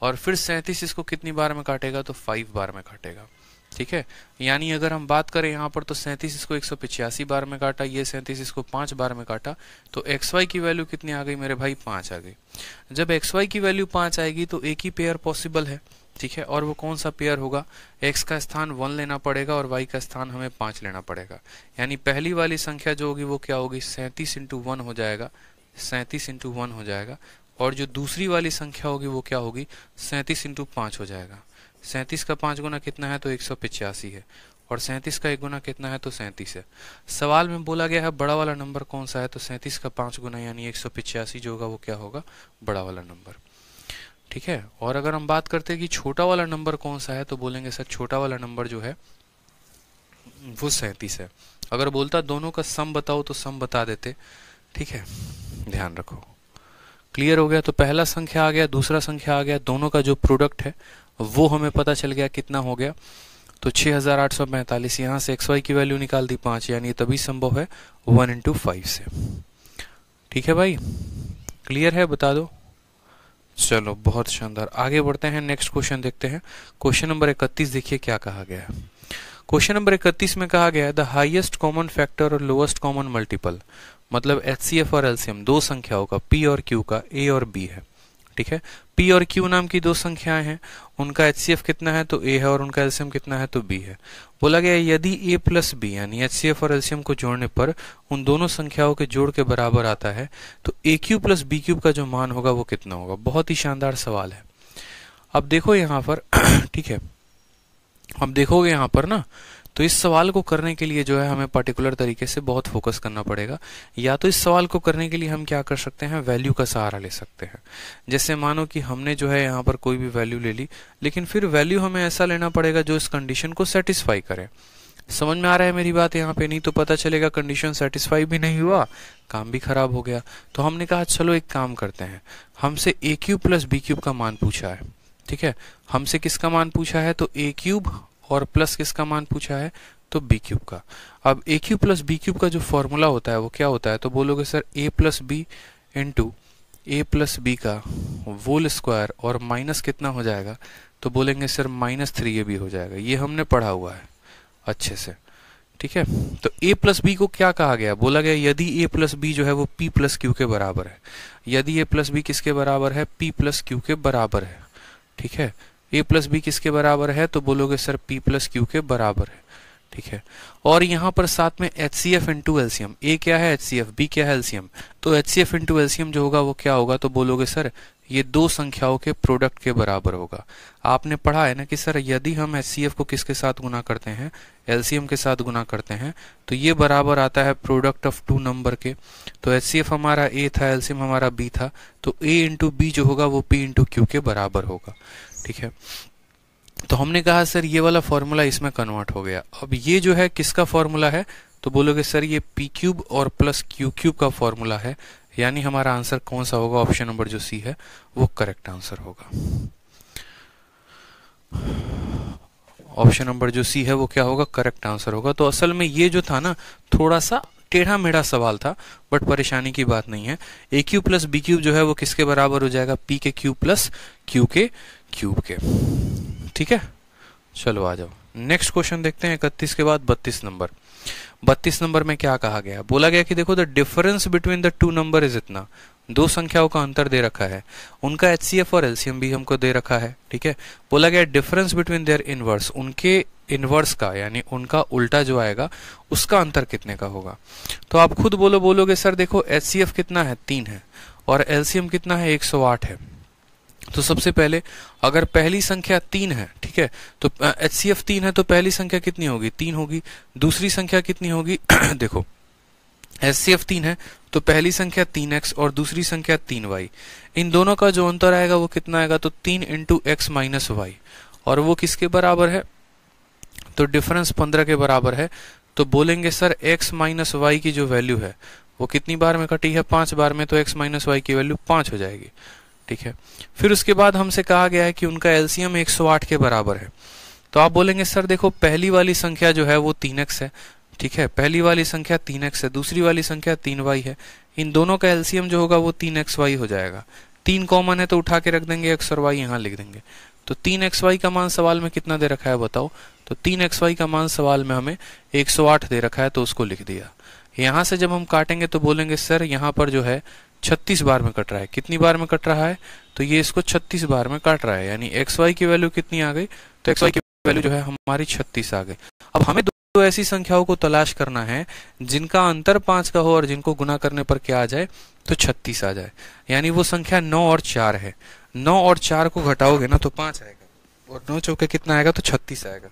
और फिर 37 इसको कितनी बार में काटेगा, तो 5 बार में काटेगा। ठीक है, यानी अगर हम बात करें यहाँ पर तो 37 इसको 185 बार में काटा, ये 37 इसको 5 बार में काटा, तो xy की वैल्यू कितनी आ गई मेरे भाई, 5 आ गई। जब xy की वैल्यू 5 आएगी तो एक ही पेयर पॉसिबल है। ठीक है, और वो कौन सा पेयर होगा, x का स्थान 1 लेना पड़ेगा और y का स्थान हमें 5 लेना पड़ेगा। यानी पहली वाली संख्या जो होगी वो क्या होगी, 37 × 1 हो जाएगा, 37 × 1 हो जाएगा, और जो दूसरी वाली संख्या होगी वो क्या होगी, 37 × 5 हो जाएगा। 37 का 5 गुना कितना है, तो 185 है, और 37 का 1 गुना कितना है, तो 37 है। सवाल में बोला गया है बड़ा वाला नंबर कौन सा है, तो 37 का 5 गुना यानी 185 जो होगा वो क्या होगा, बड़ा वाला नंबर। ठीक है, और अगर हम बात करते हैं कि छोटा वाला नंबर कौन सा है, तो बोलेंगे सर छोटा वाला नंबर जो है वो 37 है। अगर बोलता दोनों का सम बताओ तो सम बता देते। ठीक है, ध्यान रखो। क्लियर हो गया, तो पहला संख्या आ गया, दूसरा संख्या आ गया, दोनों का जो प्रोडक्ट है वो हमें पता चल गया कितना हो गया, तो 6845। यहाँ से xy की वैल्यू निकाल दी 5, यानी तभी संभव है 1 × 5 से। ठीक है भाई, क्लियर है, बता दो। चलो बहुत शानदार, आगे बढ़ते हैं, नेक्स्ट क्वेश्चन देखते हैं। क्वेश्चन नंबर 31 देखिए क्या कहा गया है। क्वेश्चन नंबर 31 में कहा गया है द हाईएस्ट कॉमन फैक्टर और लोएस्ट कॉमन मल्टीपल, मतलब HCF और LCM दो संख्याओं का P और Q का A और B है। ठीक है, P और Q नाम की दो संख्याएं हैं, उनका HCF कितना है, तो A है, और उनका LCM कितना है, तो B है। बोला गया यदि A + B यानी HCF और LCM को जोड़ने पर उन दोनों संख्याओं के जोड़ के बराबर आता है, तो AQ + BQ का जो मान होगा वो कितना होगा। बहुत ही शानदार सवाल है। अब देखो यहाँ पर ठीक है, अब देखोगे यहाँ पर ना, तो इस सवाल को करने के लिए जो है हमें पर्टिकुलर तरीके से बहुत फोकस करना पड़ेगा। या तो इस सवाल को करने के लिए हम क्या कर सकते हैं, वैल्यू का सहारा ले सकते हैं। जैसे मानो कि हमने जो है यहाँ पर कोई भी वैल्यू ले ली, लेकिन फिर वैल्यू हमें ऐसा लेना पड़ेगा जो इस कंडीशन को सेटिस्फाई करे। समझ में आ रहा है मेरी बात यहाँ पे, नहीं तो पता चलेगा कंडीशन सेटिस्फाई भी नहीं हुआ, काम भी खराब हो गया। तो हमने कहा चलो एक काम करते हैं, हमसे AQ + BQ का मान पूछा है। ठीक है, हमसे किसका मान पूछा है, तो A³ और प्लस किसका मान पूछा है, तो B³ का। अब AQ + BQ का जो फॉर्मूला होता है वो क्या होता है, तो बोलोगे sir A + B × A + B का होल स्क्वायर और माइनस कितना हो जाएगा, तो बोलेंगे सर -3AB हो जाएगा। ये हमने पढ़ा हुआ है अच्छे से। ठीक है, तो A + B को क्या कहा गया, बोला गया यदि A + B जो है वो P + Q के बराबर है। यदि A + B किसके बराबर है, P + Q के बराबर है। ठीक है, A + B किसके बराबर है, तो बोलोगे सर P + Q के बराबर है। ठीक है, और यहाँ पर साथ में HCF × LCM, A क्या है HCF, B क्या है LCM, तो HCF × LCM जो होगा वो क्या होगा, तो बोलोगे सर ये दो संख्याओं के प्रोडक्ट के बराबर होगा। आपने पढ़ा है ना कि सर यदि हम HCF को किसके साथ गुना करते हैं, LCM के साथ गुना करते हैं, तो ये बराबर आता है प्रोडक्ट ऑफ टू नंबर के। तो HCF हमारा A था, LCM हमारा B था, तो A × B जो होगा वो P × Q के बराबर होगा। ठीक है, तो हमने कहा सर ये वाला फॉर्मूला इसमें कन्वर्ट हो गया। अब ये जो है किसका फॉर्मूला है, तो बोलोगे सर ये P³ और प्लस Q³ का फॉर्मूला है। यानी हमारा आंसर कौन सा होगा, ऑप्शन नंबर जो C है वो करेक्ट आंसर होगा। ऑप्शन नंबर जो C है वो क्या होगा, करेक्ट आंसर होगा। तो असल में ये जो था ना थोड़ा सा टेढ़ा मेढ़ा सवाल था, बट परेशानी की बात नहीं है। AQ + BQ जो है वो किसके बराबर हो जाएगा, P के क्यूब प्लस Q के क्यूब के। ठीक है, चलो आ जाओ नेक्स्ट क्वेश्चन देखते हैं। 31 के बाद 32 नंबर। 32 नंबर में क्या कहा गया, बोला गया कि देखो the difference between the two number is इतना, दो संख्याओं का अंतर दे रखा है, उनका HCF और LCM भी हमको दे रखा है। ठीक है, बोला गया डिफरेंस बिटवीन देयर इनवर्स, उनके इनवर्स का यानी उनका उल्टा जो आएगा उसका अंतर कितने का होगा। तो आप खुद बोलोगे सर देखो HCF कितना है, 3 है, और LCM कितना है, 108 है। तो सबसे पहले अगर पहली संख्या 3 है, ठीक है, तो HCF 3 है, तो पहली संख्या कितनी होगी, 3 होगी। दूसरी संख्या कितनी होगी देखो HCF 3 है तो पहली संख्या 3x और दूसरी संख्या 3y, इन दोनों का जो अंतर आएगा वो कितना आएगा, तो 3 इंटू एक्स माइनस वाई, और वो किसके बराबर है, तो डिफरेंस 15 के बराबर है। तो बोलेंगे सर x माइनस वाई की जो वैल्यू है वो कितनी बार में कटी है, 5 बार में, तो x माइनस वाई की वैल्यू 5 हो जाएगी। ठीक है, फिर उसके बाद हमसे कहा गया है कि उनका एलसीएम 108 के बराबर है। तो आप बोलेंगे सर देखो पहली वाली संख्या जो है वो 3x है, ठीक है, पहली वाली संख्या 3x है, दूसरी वाली संख्या 3y है, इन दोनों का एलसीएम जो होगा वो 3xy हो जाएगा। 3 कॉमन है तो उठा के रख देंगे, x और y यहाँ लिख देंगे। तो 3xy का मान सवाल में कितना दे रखा है बताओ, तो 3xy का मान सवाल में हमें 108 दे रखा है, तो उसको लिख दिया। यहाँ से जब हम काटेंगे तो बोलेंगे सर यहाँ पर जो है 36 बार में कट रहा है, कितनी बार में कट रहा है, तो ये इसको 36 बार में काट रहा है, यानी xy की वैल्यू कितनी आ गई, तो xy की वैल्यू जो है हमारी 36 आ गई। अब हमें दो ऐसी संख्याओं को तलाश करना है जिनका अंतर 5 का हो और जिनको गुना करने पर क्या आ जाए, तो 36 आ जाए, यानी वो संख्या 9 और 4 है। 9 और 4 को घटाओगे ना तो 5 आएगा, और 9 चौके कितना आएगा, तो 36 आएगा।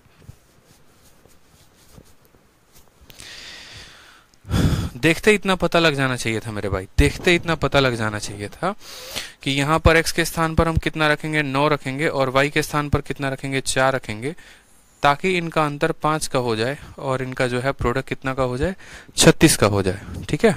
देखते इतना पता लग जाना चाहिए था मेरे भाई, देखते इतना पता लग जाना चाहिए था कि यहाँ पर x के स्थान पर हम कितना रखेंगे, 9 रखेंगे, और y के स्थान पर कितना रखेंगे, 4 रखेंगे, ताकि इनका अंतर 5 का हो जाए और इनका जो है प्रोडक्ट कितना का हो जाए, 36 का हो जाए। ठीक है,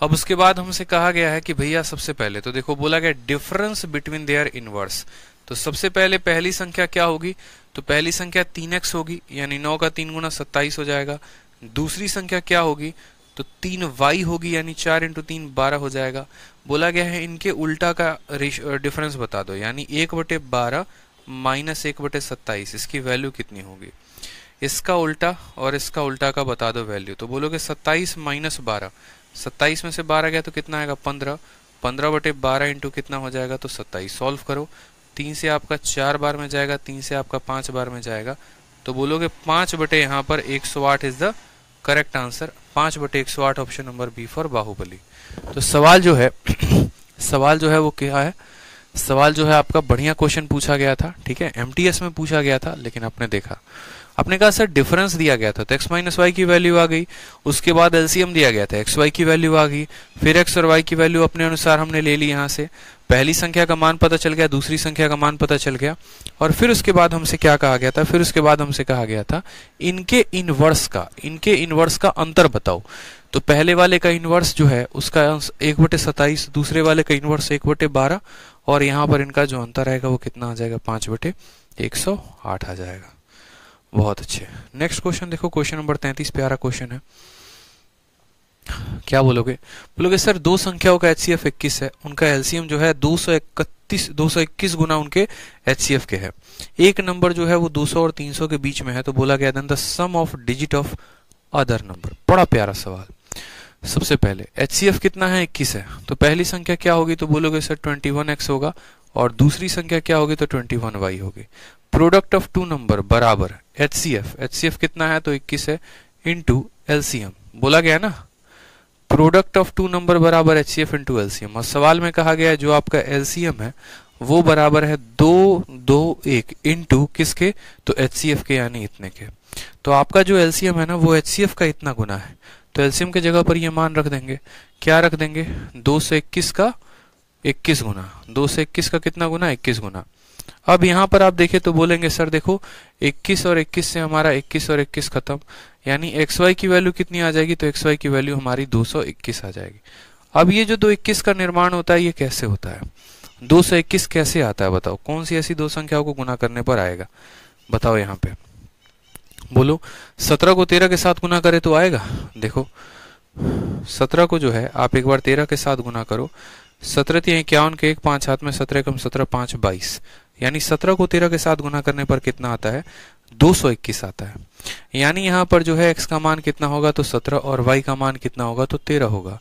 अब उसके बाद हमसे कहा गया है कि भैया सबसे पहले तो देखो बोला गया डिफरेंस बिटवीन देयर इनवर्स। तो सबसे पहले पहली संख्या क्या होगी, तो पहली संख्या 3x होगी, यानी 9 का 3 गुना 27 हो जाएगा। दूसरी संख्या क्या होगी, तो 3y होगी, यानी 4 इंटू 3 12 हो जाएगा। बोला गया है इनके उल्टा का डिफरेंस बता दो, यानी 1/12 माइनस 1/27, इसकी वैल्यू कितनी होगी। इसका उल्टा और इसका उल्टा का बता दो वैल्यू। तो बोलोगे 27 माइनस 12, 27 में से 12 गया तो कितना आएगा, 15, 15/12 इंटू कितना हो जाएगा, तो 27। सॉल्व करो, 3 से आपका 4 बार में जाएगा, 3 से आपका 5 बार में जाएगा, तो बोलोगे 5 बटे यहाँ पर 108 is the correct answer. 5/108 option number B for Baahubali. तो सवाल जो है सवाल जो है वो क्या है, सवाल जो है आपका बढ़िया क्वेश्चन पूछा गया था, ठीक है, एमटीएस में पूछा गया था, लेकिन आपने देखा, आपने कहा सर डिफरेंस दिया गया था तो x माइनस वाई की वैल्यू आ गई, उसके बाद एलसीएम दिया गया था x y की वैल्यू आ गई, फिर x और y की वैल्यू अपने अनुसार हमने ले ली, यहाँ से पहली संख्या का मान पता चल गया, दूसरी संख्या का मान पता चल गया, और फिर उसके बाद हमसे क्या कहा गया था, फिर उसके बाद हमसे कहा गया था इनके इनवर्स का अंतर बताओ। तो पहले वाले का इनवर्स जो है उसका 1/27, दूसरे वाले का इनवर्स 1/12, और यहाँ पर इनका जो अंतर आएगा वो कितना आ जाएगा, 5/108 आ जाएगा। बहुत अच्छे। नेक्स्ट क्वेश्चन देखो, क्वेश्चन नंबर 33 प्यारा क्वेश्चन है। क्या बोलोगे, बोलोगे सर दो संख्याओं का HCF 21 है, उनका एलसीएम जो है 221 गुना उनके HCF के है। एक नंबर जो है वो 200 और 300 के बीच में है, तो बोला गया then the sum of digit of other number. बड़ा प्यारा सवाल। सबसे पहले HCF कितना है, 21 है, तो पहली संख्या क्या होगी, तो बोलोगे सर 21x होगा, और दूसरी संख्या क्या होगी, तो 21y होगी। प्रोडक्ट ऑफ टू नंबर बराबर HCF कितना है, तो 21 है, इंटू LCM। बोला गया ना, प्रोडक्ट ऑफ टू नंबर बराबर HCF इंटू LCM, और सवाल में कहा गया है जो आपका LCM है वो बराबर है 221 इंटू किसके, तो HCF के, यानी इतने के। तो आपका जो LCM है ना वो HCF का इतना गुना है, तो LCM के जगह पर ये मान रख देंगे, क्या रख देंगे, 221 का 21 गुना, 221 का कितना गुना, 21 गुना। अब यहाँ पर आप देखें तो बोलेंगे सर देखो 21 और 21 से हमारा 21 और 21 खत्म, यानी xy की वैल्यू कितनी आ जाएगी, तो xy की वैल्यू हमारी 221 आ जाएगी। अब ये जो 221 का निर्माण होता है ये कैसे होता है, 221 कैसे आता है बताओ, कौन सी ऐसी दो संख्याओं को गुना करने पर आएगा, बताओ यहाँ पे बोलो। 17 को 13 के साथ गुना करे तो आएगा, देखो 17 को जो है आप एक बार 13 के साथ गुना करो, 17 51 के 1 5 हाथ में, 17 कम 17 5 22, यानी 17 को 13 के साथ गुना करने पर कितना आता है, 221 आता है। यानी यहाँ पर जो है x का मान कितना होगा, तो 17, और y का मान कितना होगा, तो 13 होगा।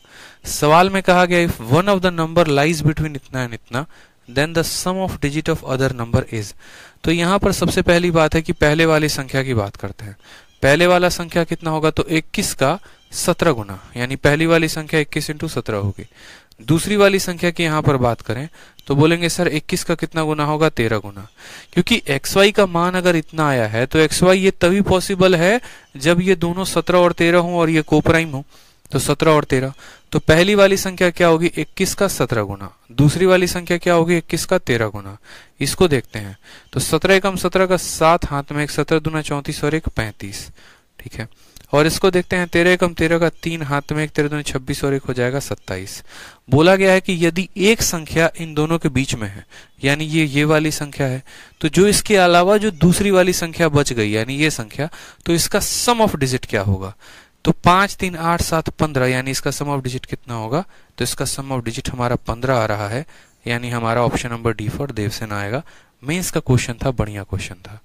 सवाल में कहा गया if one of the number lies between इतना एंड इतना then the sum of digit of other number is. तो यहाँ पर सबसे पहली बात है कि पहले वाली संख्या की बात करते हैं। पहले वाला संख्या कितना होगा, तो 21 का 17 गुना, यानी पहली वाली संख्या 21 इंटू 17 होगी। दूसरी वाली संख्या की यहाँ पर बात करें तो बोलेंगे सर 21 का कितना गुना होगा, 13 गुना। क्योंकि xy का मान अगर इतना आया है तो xy ये तभी पॉसिबल है जब ये दोनों 17 और 13 हो और ये कोप्राइम हो। तो 17 और 13, तो पहली वाली संख्या क्या होगी, 21 का 17 गुना। दूसरी वाली संख्या क्या होगी, 21 का 13 गुना। इसको देखते हैं तो 17 एकम 17 का 7 हाथ में, एक 17 दूना 34 और एक 35, ठीक है। और इसको देखते हैं 13 एकम 13 का 3 हाथ में, एक 13 दूना 26 और एक हो जाएगा 27। बोला गया है कि यदि एक संख्या इन दोनों के बीच में है, यानी ये वाली संख्या है, तो जो इसके अलावा जो दूसरी वाली संख्या बच गई यानी ये संख्या, तो इसका सम ऑफ डिजिट क्या होगा। तो 5 3 8 7 15, यानी इसका सम ऑफ डिजिट कितना होगा, तो इसका सम ऑफ डिजिट हमारा 15 आ रहा है, यानी हमारा option number D for Devsen आएगा। मेंस का क्वेश्चन था, बढ़िया क्वेश्चन था,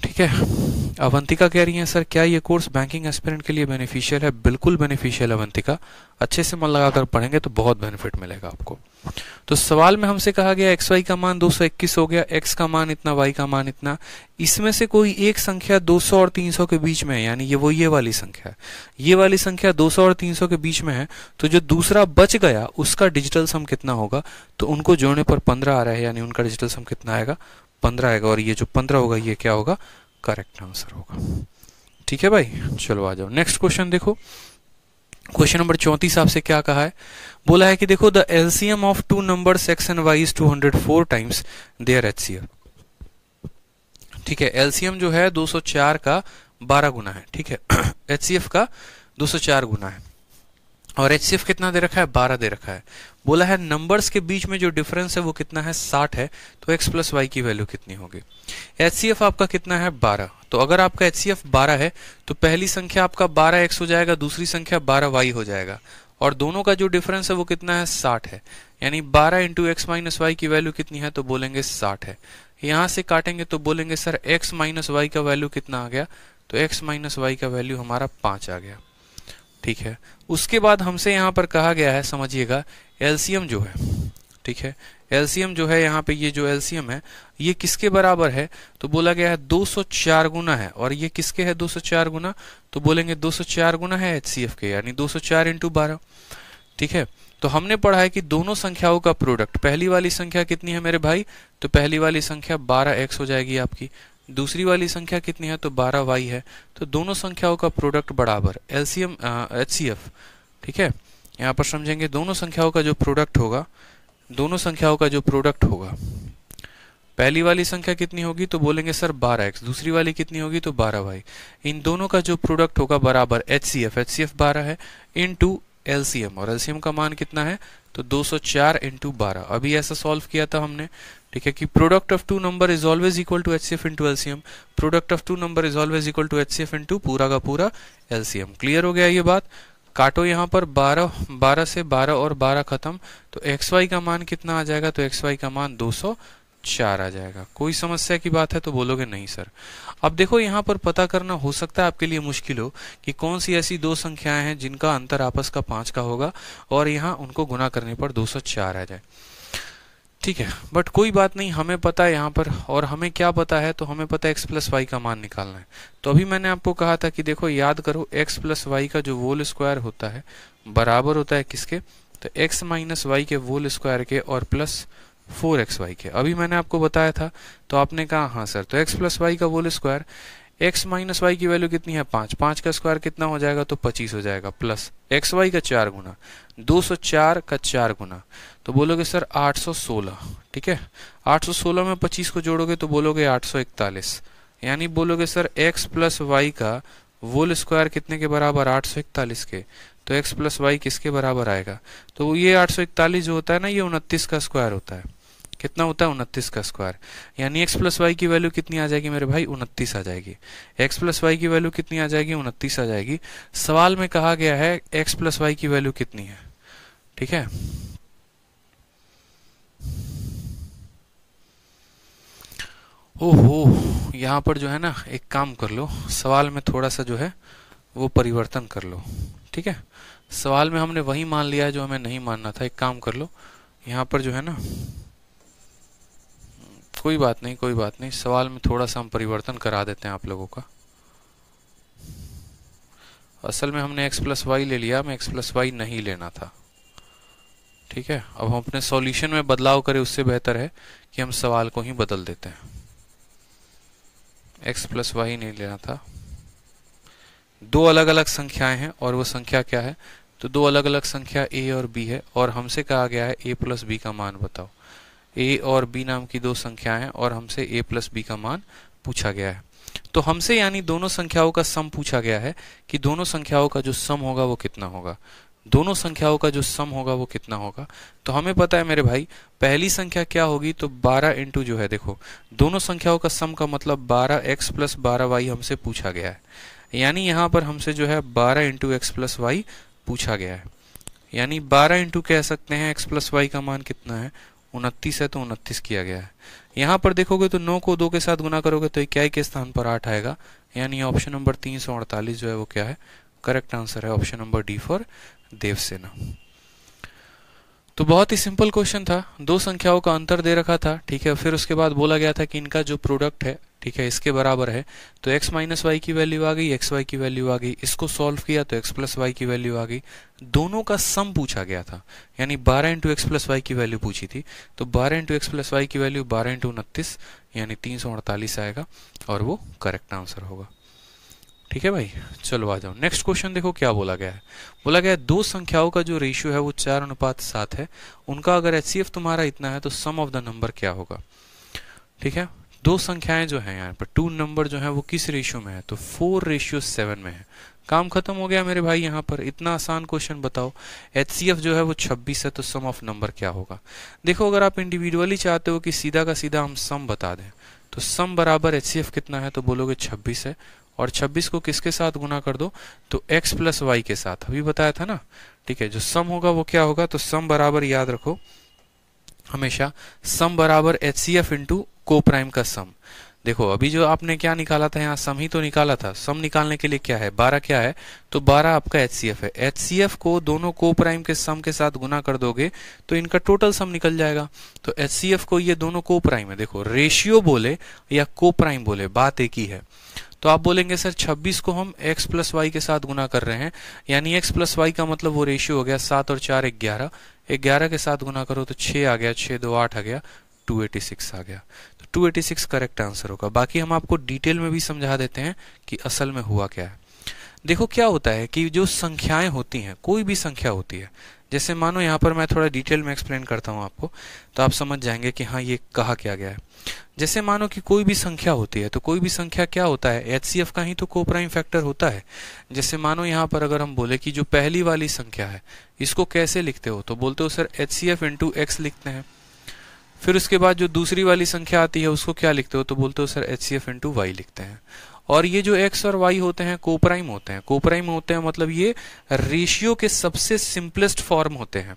ठीक है। अवंतिका कह रही है सर क्या ये कोर्स बैंकिंग एस्पिरेंट के लिए बेनिफिशियल है। बिल्कुल बेनिफिशियल अवंतिका, अच्छे से मन लगाकर पढ़ेंगे तो बहुत बेनिफिट मिलेगा आपको। तो सवाल में हमसे कहा गया xy का मान 221 हो गया, x का मान इतना, y का मान इतना, इसमें से कोई एक संख्या 200 और 300 के बीच में है, यानी ये वाली संख्या है, ये वाली संख्या 200 और 300 के बीच में है, तो जो दूसरा बच गया उसका डिजिटल सम कितना होगा, तो उनको जोड़ने पर 15 आ रहा है, यानी उनका डिजिटल सम कितना आएगा, 15 आएगा। और ये जो 15 होगा ये क्या होगा, करेक्ट आंसर होगा, ठीक है भाई। चलो आ जाओ नेक्स्ट क्वेश्चन देखो। क्वेश्चन नंबर 34 आपसे क्या कहा है, बोला है कि देखो the LCM of two numbers x and y is 204 times their HCF, ठीक है। एलसीएम जो है 204 का 12 गुना है, ठीक है। एचसीएफ का 204 गुना है और एचसीएफ कितना दे रखा है, 12 दे रखा है। बोला है नंबर्स के बीच में जो डिफरेंस है वो कितना है, 60 है, तो x प्लस वाई की वैल्यू कितनी होगी। एचसीएफ आपका कितना है, 12, तो अगर आपका एचसीएफ 12 है तो पहली संख्या आपका 12x हो जाएगा, दूसरी संख्या 12y हो जाएगा, और दोनों का जो डिफरेंस है वो कितना है, 60 है, यानी 12 इंटू एक्स माइनस वाई की वैल्यू कितनी है, तो बोलेंगे 60 है। यहां से काटेंगे तो बोलेंगे सर x माइनस वाई का वैल्यू कितना आ गया, तो x माइनस वाई का वैल्यू हमारा 5 आ गया, ठीक है। उसके बाद हमसे यहाँ पर कहा गया है, समझिएगा, एलसीएम जो है, ठीक है, एलसीएम जो है यहाँ पे, ये जो एलसीएम है ये किसके बराबर है, तो बोला गया है 204 गुना है, और ये किसके है 204 गुना, तो बोलेंगे 204 गुना है एचसीएफ के, यानी 204 इंटू 12, ठीक है। तो हमने पढ़ा है कि दोनों संख्याओं का प्रोडक्ट, पहली वाली संख्या कितनी है मेरे भाई, तो पहली वाली संख्या 12x हो जाएगी आपकी, दूसरी वाली संख्या कितनी है, तो 12y है, तो दोनों संख्याओं का प्रोडक्ट बराबर एलसीएम एचसीएफ, ठीक है। यहाँ पर समझेंगे दोनों संख्याओं का जो प्रोडक्ट होगा, दोनों संख्याओं का जो प्रोडक्ट होगा, पहली वाली संख्या कितनी होगी, तो बोलेंगे सर 12x, दूसरी वाली कितनी होगी, तो 12y, इन दोनों का जो प्रोडक्ट होगा बराबर एचसीएफ, एचसीएफ 12 है, इनटू एलसीएम, और एलसीएम का मान कितना है, तो 204 इंटू 12। अभी ऐसा सॉल्व किया था हमने, ठीक है, कि product of two number is always equal to HCF into LCM, product of two number is always equal to HCF into पूरा का पूरा एलसीएम। क्लियर हो गया ये बात। काटो यहाँ पर 12 से 12 और 12 खत्म, तो xy का मान कितना आ जाएगा, तो xy का मान 204 आ जाएगा। कोई समस्या की बात है तो बोलोगे नहीं सर। अब देखो यहाँ पर पता करना हो सकता है आपके लिए मुश्किल हो कि कौन सी ऐसी दो संख्याएं हैं जिनका अंतर आपस का 5 का होगा और यहाँ उनको गुना करने पर 204 आ जाए, ठीक है। बट कोई बात नहीं, हमें पता है यहाँ पर, और हमें क्या पता है, तो हमें पता है x प्लस वाई का मान निकालना है। तो अभी मैंने आपको कहा था कि देखो याद करो, x प्लस वाई का जो होल स्क्वायर होता है बराबर होता है किसके, तो x माइनस वाई के होल स्क्वायर के और प्लस 4xy के। अभी मैंने आपको बताया था तो आपने कहा हाँ सर, तो x प्लस वाई का whole square, x minus Y की वैल्यू कितनी है 5, 5 का स्क्वायर कितना हो जाएगा, तो 25 हो जाएगा, प्लस xy का 4 गुना, 204 का 4 गुना, तो बोलोगे सर 816, ठीक है। 816 में 25 को जोड़ोगे तो बोलोगे 841, यानी बोलोगे सर x प्लस वाई का होल स्क्वायर कितने के बराबर, 841 के, तो x प्लस वाई किसके बराबर आएगा, तो ये 841 जो होता है ना, ये 29 का स्क्वायर होता है। कितना होता है, 29 का स्क्वायर, यानी x प्लस वाई की वैल्यू कितनी आ जाएगी मेरे भाई, 29 आ जाएगी। x प्लस वाई की वैल्यू कितनी आ जाएगी, 29 आ जाएगी। सवाल में कहा गया है x प्लस वाई की वैल्यू कितनी है, ठीक है। ओहो, यहाँ पर जो है ना, एक काम कर लो, सवाल में थोड़ा सा जो है वो परिवर्तन कर लो, ठीक है। सवाल में हमने वही मान लिया है जो हमें नहीं मानना था। एक काम कर लो, यहाँ पर जो है ना, कोई बात नहीं, कोई बात नहीं, सवाल में थोड़ा सा हम परिवर्तन करा देते हैं आप लोगों का। असल में हमने x प्लस वाई ले लिया, हमें x प्लस वाई नहीं लेना था, ठीक है, अब हम अपने सॉल्यूशन में बदलाव करें उससे बेहतर है कि हम सवाल को ही बदल देते हैं। x प्लस वाई नहीं लेना था, दो अलग अलग संख्याएं हैं और वो संख्या क्या है, तो दो अलग अलग संख्या a और b है और हमसे कहा गया है a प्लस बी का मान बताओ। a और b नाम की दो संख्याएं हैं और हमसे a प्लस बी का मान पूछा गया है। तो हमसे यानी दोनों संख्याओं का सम पूछा गया है कि दोनों संख्याओं का जो सम होगा वो कितना होगा, दोनों संख्याओं का जो सम होगा वो कितना होगा। तो हमें पता है मेरे भाई पहली संख्या क्या होगी, तो 12 इंटू जो है, देखो दोनों संख्याओं का सम का मतलब 12x प्लस 12y हमसे पूछा गया है, यानी यहाँ पर हमसे जो है 12 इंटू एक्स प्लस वाई पूछा गया है, यानी 12 इंटू कह सकते हैं x प्लस वाई का मान कितना है, 29 है, तो 29 किया गया है। यहाँ पर देखोगे तो 9 को 2 के साथ गुना करोगे तो इक्याई के स्थान पर 8 आएगा, यानी ऑप्शन नंबर 348 जो है वो क्या है, करेक्ट आंसर है option number D for Devsena. तो बहुत ही सिंपल क्वेश्चन था, दो संख्याओं का अंतर दे रखा था, ठीक है, फिर उसके बाद बोला गया था कि इनका जो प्रोडक्ट है, ठीक है, इसके बराबर है, तो x माइनस वाई की वैल्यू आ गई, xy की वैल्यू आ गई, इसको सॉल्व किया तो x प्लस वाई की वैल्यू आ गई, दोनों का सम पूछा गया था, यानी 12 इंटू एक्स प्लस वाई की वैल्यू पूछी थी, तो 12 इंटू एक्स प्लस वाई की वैल्यू 12 इंटू 29 यानी 348 आएगा और वो करेक्ट आंसर होगा। ठीक है भाई, चलो आ जाओ नेक्स्ट क्वेश्चन। देखो क्या बोला गया है, बोला गया है दो संख्याओं का जो रेशियो है वो 4:7 है, उनका अगर एचसीएफ तुम्हारा इतना है तो सम ऑफ द नंबर क्या होगा। ठीक है, दो संख्याएं जो है यहाँ पर टू नंबर जो है वो किस रेशियो में है, तो 4:7 में है। काम खत्म हो गया मेरे भाई, यहाँ पर इतना आसान क्वेश्चन बताओ, एचसीएफ जो है वो 26 है, तो सम ऑफ नंबर क्या होगा। देखो अगर आप इंडिविजुअली चाहते हो कि सीधा का सीधा हम सम बता दें, तो सम बराबर एचसीएफ कितना है, तो बोलोगे 26 है, और 26 को किसके साथ गुना कर दो, तो x प्लस वाई के साथ, अभी बताया था ना। ठीक है, जो सम होगा वो क्या होगा, तो सम बराबर याद रखो हमेशा, सम बराबर एचसीएफ इंटू को प्राइम का सम। देखो अभी जो आपने क्या निकाला था, यहाँ सम ही तो निकाला था, सम निकालने के लिए क्या है, 12 क्या है, तो 12 आपका एचसीएफ है। एचसीएफ को दोनों को प्राइम के सम के साथ गुना कर दोगे तो इनका टोटल सम निकल जाएगा। तो एचसीएफ को ये दोनों को प्राइम है, देखो रेशियो बोले या को प्राइम बोले बात एक ही है। तो आप बोलेंगे सर 26 को हम x प्लस वाई के साथ गुना कर रहे हैं, यानी x प्लस वाई का मतलब वो रेशियो हो गया 7 और 4 11, 11 के साथ गुना करो तो 6 आ गया, 6 2 8 आ गया, 286 आ गया। तो 286 करेक्ट आंसर होगा। बाकी हम आपको डिटेल में भी समझा देते हैं कि असल में हुआ क्या है। देखो क्या होता है कि जो संख्याएं होती हैं, कोई भी संख्या होती है, जैसे मानो यहाँ पर मैं थोड़ा डिटेल में एक्सप्लेन करता हूँ आपको, तो आप समझ जाएंगे कि हाँ ये कहा क्या गया है। जैसे मानो कि कोई भी संख्या होती है, तो कोई भी संख्या क्या होता है, एचसीएफ का ही तो को प्राइम फैक्टर होता है। जैसे मानो यहाँ पर अगर हम बोले कि जो पहली वाली संख्या है इसको कैसे लिखते हो, तो बोलते हो सर एचसीएफ इंटू एक्स लिखते हैं। फिर उसके बाद जो दूसरी वाली संख्या आती है उसको क्या लिखते हो, तो बोलते हो सर एचसीएफ इंटू वाई लिखते हैं। और ये जो x और y होते हैं कोप्राइम होते हैं, कोप्राइम होते हैं मतलब ये रेशियो के सबसे सिंपलेस्ट फॉर्म होते हैं,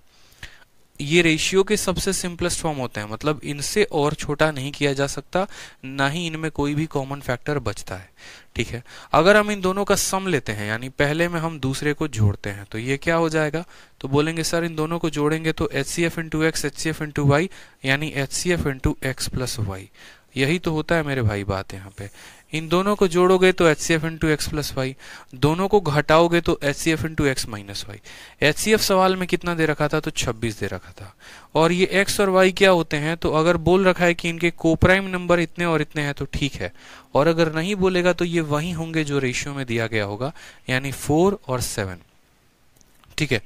ये रेशियो के सबसे सिंपलेस्ट फॉर्म होते हैं, मतलब इनसे और छोटा नहीं किया जा सकता, ना ही इनमें कोई भी कॉमन फैक्टर बचता है। ठीक है, अगर हम इन दोनों का सम लेते हैं, यानी पहले में हम दूसरे को जोड़ते हैं, तो ये क्या हो जाएगा, तो बोलेंगे सर इन दोनों को जोड़ेंगे तो HCF into X HCF into Y, यानी HCF into x plus Y. यही तो होता है मेरे भाई बात यहाँ पे। इन दोनों को जोड़ोगे तो HCF into x plus y, दोनों को घटाओगे तो HCF into x minus y. HCF सवाल में कितना दे रखा था, तो 26 दे रखा था। और ये एक्स और वाई क्या होते हैं, तो अगर बोल रखा है कि इनके कोप्राइम नंबर इतने और इतने हैं तो ठीक है, और अगर नहीं बोलेगा तो ये वही होंगे जो रेशियो में दिया गया होगा, यानी 4 और 7। ठीक है,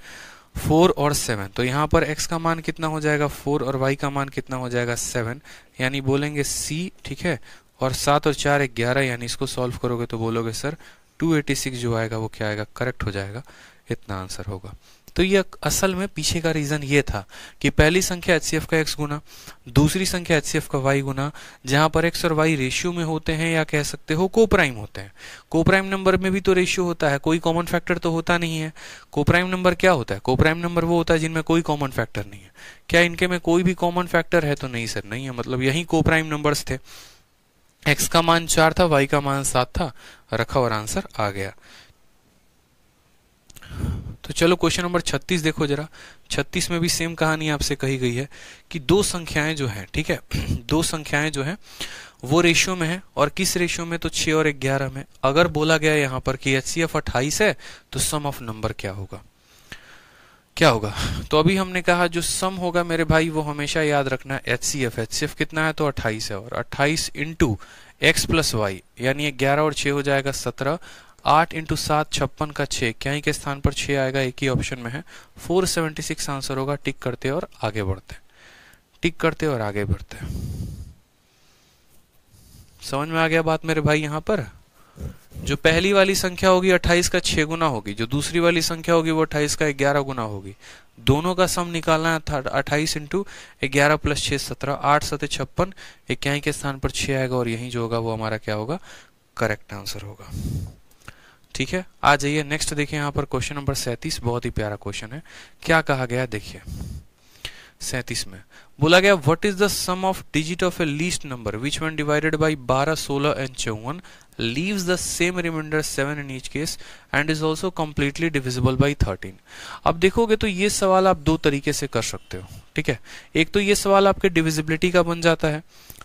4 और 7, तो यहाँ पर x का मान कितना हो जाएगा 4 और y का मान कितना हो जाएगा 7, यानी बोलेंगे C। ठीक है, और 7 और 4 11, यानी इसको सॉल्व करोगे तो बोलोगे सर 286 जो आएगा वो क्या आएगा, करेक्ट हो जाएगा, इतना आंसर होगा। तो ये असल में पीछे का रीजन ये था कि पहली संख्या एचसीएफ का x गुना, दूसरी संख्या एचसीएफ का y गुना, जहां पर x और y रेशियो में होते हैं या कह सकते हो कोप्राइम होते हैं। कोप्राइम नंबर में भी तो रेशियो होता है, कोई कॉमन फैक्टर तो होता नहीं है। कोप्राइम नंबर क्या होता है, कोप्राइम नंबर वो होता है जिनमें कोई कॉमन फैक्टर नहीं है। क्या इनके में कोई भी कॉमन फैक्टर है, तो नहीं सर नहीं है, मतलब यही कोप्राइम नंबर्स थे। x का मान 4 था, y का मान 7 था, रखा और आंसर आ गया। तो चलो क्वेश्चन नंबर 36 देखो जरा। 36 में भी सेम कहानी आपसे कही गई है कि दो संख्याएं जो हैं, ठीक है, दो संख्याएं जो हैं वो रेशियो में है, और किस रेशियो में, तो 6 और 11 में। अगर बोला गया यहाँ पर कि एचसीएफ 28 है तो सम ऑफ नंबर क्या होगा। क्या होगा? तो अभी हमने कहा जो सम होगा मेरे भाई वो हमेशा याद रखना HCF। HCF कितना है? तो 28 है, और 28 इंटू एक्स प्लस वाई यानी 11 और 6 हो जाएगा 17। 8 इंटू 7 56 का 6, क्या ही के स्थान पर 6 आएगा, एक ही ऑप्शन में है। 476 आंसर होगा। टिक करते और आगे बढ़ते, टिक करते और आगे बढ़ते। समझ में आ गया बात मेरे भाई? यहां पर जो पहली वाली संख्या होगी 28 का 6 गुना होगी, जो दूसरी वाली संख्या होगी वो 28 का 11 गुना होगी। दोनों का सम निकालना है। 28 इंटू 11 प्लस 6 17, 8 7 56, इक्याई के स्थान पर 6 आएगा, और यही जो होगा वो हमारा क्या होगा? करेक्ट आंसर होगा। ठीक है, आ जाइए नेक्स्ट देखिए। यहाँ पर क्वेश्चन नंबर 37 बहुत ही प्यारा क्वेश्चन है। क्या कहा गया देखिए। 37 में बोला गया what is the sum of digit of a least number which one divided by 12 16 and 54 leaves the same remainder 7 in each case and is also completely divisible by 13। अब देखोगे तो ये सवाल आप दो तरीके से कर सकते हो। ठीक है, एक तो ये सवाल आपके डिविजिबिलिटी का बन जाता है,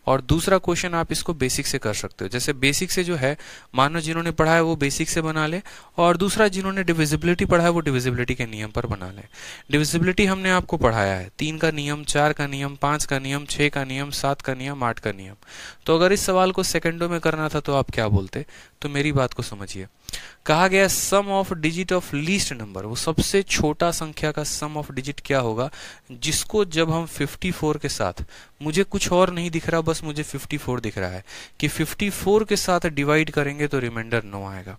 और दूसरा क्वेश्चन आप इसको बेसिक से कर सकते हो। जैसे बेसिक से जो है, मानो जिन्होंने पढ़ा है वो बेसिक से बना ले, और दूसरा जिन्होंने डिविजिबिलिटी पढ़ा है वो डिविजिबिलिटी के नियम पर बना ले। डिविजिबिलिटी हमने आपको पढ़ाया है, 3 का नियम, 4 का नियम, 5 का नियम, 6 का नियम, 7 का नियम, 8 का नियम। तो अगर इस सवाल को सेकंडों में करना था तो आप क्या बोलते? तो मेरी बात को समझिए। कहा गया sum of digit of least number, वो सबसे छोटा संख्या का सम ऑफ डिजिट क्या होगा जिसको जब हम 54 के साथ, मुझे कुछ और नहीं दिख रहा, बस मुझे 54 दिख रहा है, कि 54 के साथ डिवाइड करेंगे तो रिमाइंडर 9 आएगा।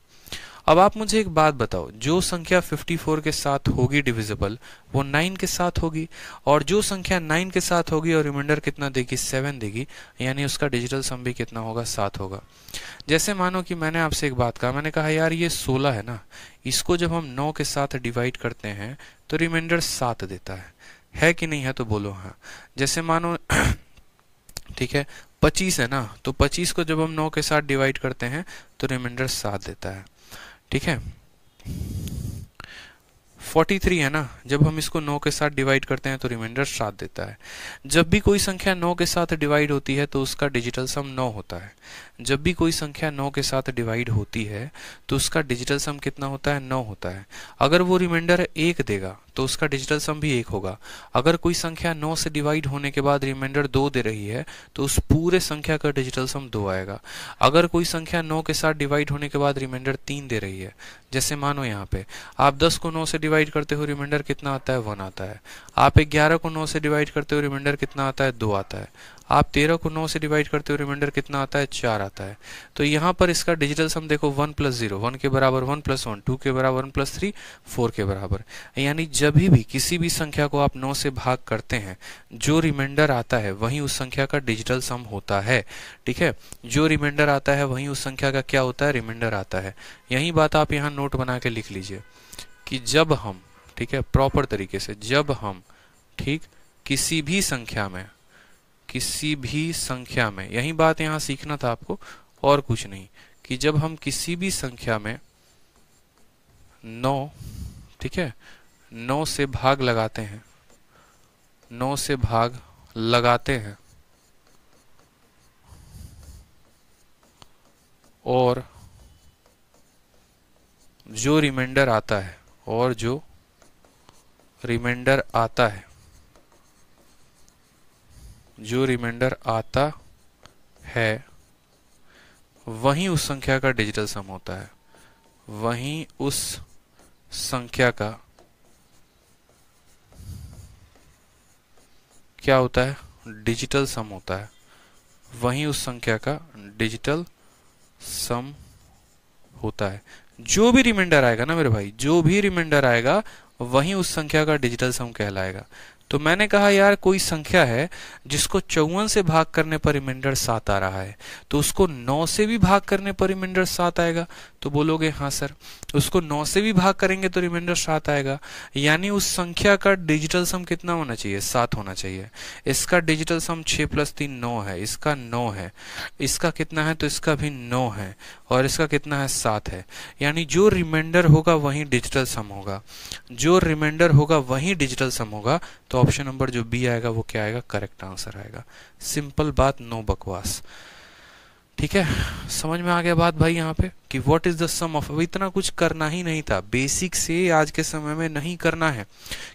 अब आप मुझे एक बात बताओ, जो संख्या 54 के साथ होगी डिविजिबल वो 9 के साथ होगी, और जो संख्या 9 के साथ होगी और रिमाइंडर कितना देगी? 7 देगी, यानी उसका डिजिटल सम भी कितना होगा? 7 होगा। जैसे मानो कि मैंने आपसे एक बात कहा, मैंने कहा यार ये 16 है ना, इसको जब हम 9 के साथ डिवाइड करते हैं तो रिमाइंडर 7 देता है कि नहीं है? तो बोलो हाँ। जैसे मानो ठीक है 25 है ना, तो 25 को जब हम 9 के साथ डिवाइड करते हैं तो रिमाइंडर 7 देता है। ठीक है, 43 है ना, जब हम इसको 9 के साथ डिवाइड करते हैं तो रिमाइंडर 7 देता है। जब भी कोई संख्या 9 के साथ डिवाइड होती है तो उसका डिजिटल सम 9 होता है। जब भी कोई संख्या 9 के साथ डिवाइड होती है तो उसका डिजिटल सम कितना होता है? 9 होता है। अगर वो रिमाइंडर 1 देगा तो उसका डिजिटल सम भी 1 होगा। अगर कोई संख्या 9 से डिवाइड होने के बाद रिमाइंडर 2 दे रही है तो उस पूरे संख्या का डिजिटल सम 2 आएगा। अगर कोई संख्या 9 के साथ डिवाइड होने के बाद रिमाइंडर 3 दे रही है, जैसे मानो यहाँ पे आप 10 को 9 से डिवाइड करते हो, रिमाइंडर कितना आता है? 1 आता है। आप 11 को 9 से डिवाइड करते हो, रिमाइंडर कितना आता है? 2 आता है। आप 13 को 9 से डिवाइड करते हो, रिमाइंडर कितना आता है? 4 आता है। तो यहाँ पर इसका डिजिटल सम देखो 1 + 0, 1 के बराबर 1 + 1, 2 के बराबर 1 + 3, 4 के बराबर। यानी जब भी किसी भी संख्या को आप 9 से भाग करते हैं, जो रिमाइंडर आता है वही उस संख्या का डिजिटल सम होता है। ठीक है, जो रिमाइंडर आता है वही उस संख्या का क्या होता है? रिमाइंडर आता है। यही बात आप यहाँ नोट बना के लिख लीजिए कि जब हम, ठीक है, प्रॉपर तरीके से जब हम, ठीक, किसी भी संख्या में, यही बात यहाँ सीखना था आपको और कुछ नहीं, कि जब हम किसी भी संख्या में 9, ठीक है, 9 से भाग लगाते हैं, 9 से भाग लगाते हैं और जो रिमाइंडर आता है, और जो रिमाइंडर आता है, जो रिमाइंडर आता है वही उस संख्या का डिजिटल सम होता है। वही उस संख्या का क्या होता है? डिजिटल सम होता है। वही उस संख्या का डिजिटल सम होता है। जो भी रिमाइंडर आएगा ना मेरे भाई, जो भी रिमाइंडर आएगा वही उस संख्या का डिजिटल सम कहलाएगा। तो मैंने कहा यार कोई संख्या है जिसको 54 से भाग करने पर रिमाइंडर 7 आ रहा है, तो उसको 9 से भी भाग करने पर रिमाइंडर 7 आएगा। तो बोलोगे हाँ सर, उसको 9 से भी भाग करेंगे तो रिमाइंडर 7 आएगा, यानी उस संख्या का डिजिटल सम कितना होना चाहिए? 7 होना चाहिए। इसका डिजिटल सम 6 + 3 9 है, इसका 9 है, इसका कितना है? तो इसका भी 9 है, और इसका कितना है? 7 है। यानी जो रिमाइंडर होगा वही डिजिटल सम होगा, जो रिमाइंडर होगा वही डिजिटल सम होगा। तो ऑप्शन नंबर जो बी आएगा वो क्या आएगा? करेक्ट आंसर आएगा। सिंपल बात, नो बकवास। ठीक है, समझ में आ गया बात भाई यहाँ पे? कि what is the sum of, इतना कुछ करना ही नहीं था, बेसिक से आज के समय में नहीं करना है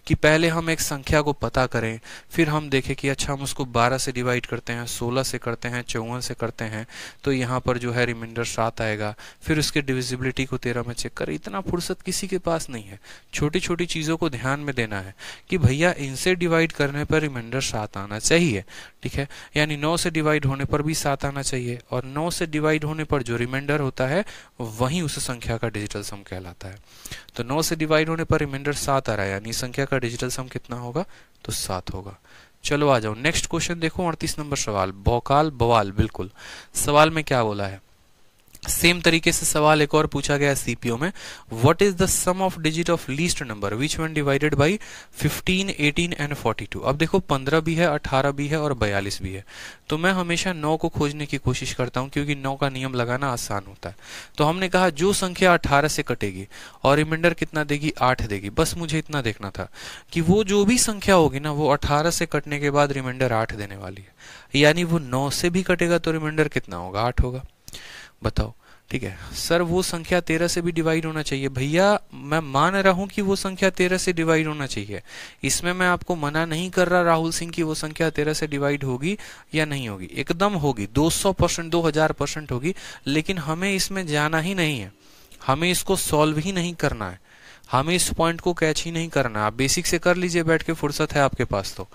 कि पहले हम एक संख्या को पता करें, फिर हम देखें कि अच्छा हम उसको 12 से डिवाइड करते हैं, 16 से करते हैं, 54 से करते हैं, तो यहाँ पर जो है रिमाइंडर 7 आएगा, फिर उसके डिविजिबिलिटी को 13 में चेक करें। इतना फुर्सत किसी के पास नहीं है। छोटी छोटी चीज़ों को ध्यान में देना है कि भैया इनसे डिवाइड करने पर रिमाइंडर 7 आना चाहिए, ठीक है, यानी 9 से डिवाइड होने पर भी 7 आना चाहिए, और 9 से डिवाइड होने पर जो रिमाइंडर होता है वही उस संख्या का डिजिटल सम कहलाता है। तो 9 से डिवाइड होने पर रिमाइंडर 7 आ रहा है, यानी संख्या का डिजिटल सम कितना होगा, तो 7 होगा। चलो आ जाओ नेक्स्ट क्वेश्चन देखो, 38 नंबर सवाल, भौकाल बवाल। बिल्कुल, सवाल में क्या बोला है, सेम तरीके से सवाल एक और पूछा गया सीपीओ में, what is the sum of digit of least number which one divided by 15, 18 and 42। अब देखो 15 भी है, 18 भी है और 42 भी है, तो मैं हमेशा 9 को खोजने की कोशिश करता हूं क्योंकि 9 का नियम लगाना आसान होता है। तो हमने कहा जो संख्या 18 से कटेगी और रिमाइंडर कितना देगी, 8 देगी, बस मुझे इतना देखना था कि वो जो भी संख्या होगी ना वो 18 से कटने के बाद रिमाइंडर 8 देने वाली है, यानी वो 9 से भी कटेगा तो रिमाइंडर कितना होगा, 8 होगा। बताओ, ठीक है सर वो संख्या 13 से भी डिवाइड होना चाहिए। भैया मैं मान रहा हूं कि वो संख्या 13 से डिवाइड होना चाहिए, इसमें मैं आपको मना नहीं कर रहा राहुल सिंह कि वो संख्या 13 से डिवाइड होगी या नहीं होगी, एकदम होगी, 200%, 2000% होगी, लेकिन हमें इसमें जाना ही नहीं है, हमें इसको सॉल्व ही नहीं करना है, हमें इस पॉइंट को कैच ही नहीं करना। आप बेसिक से कर लीजिए बैठ के, फुर्सत है आपके पास। तो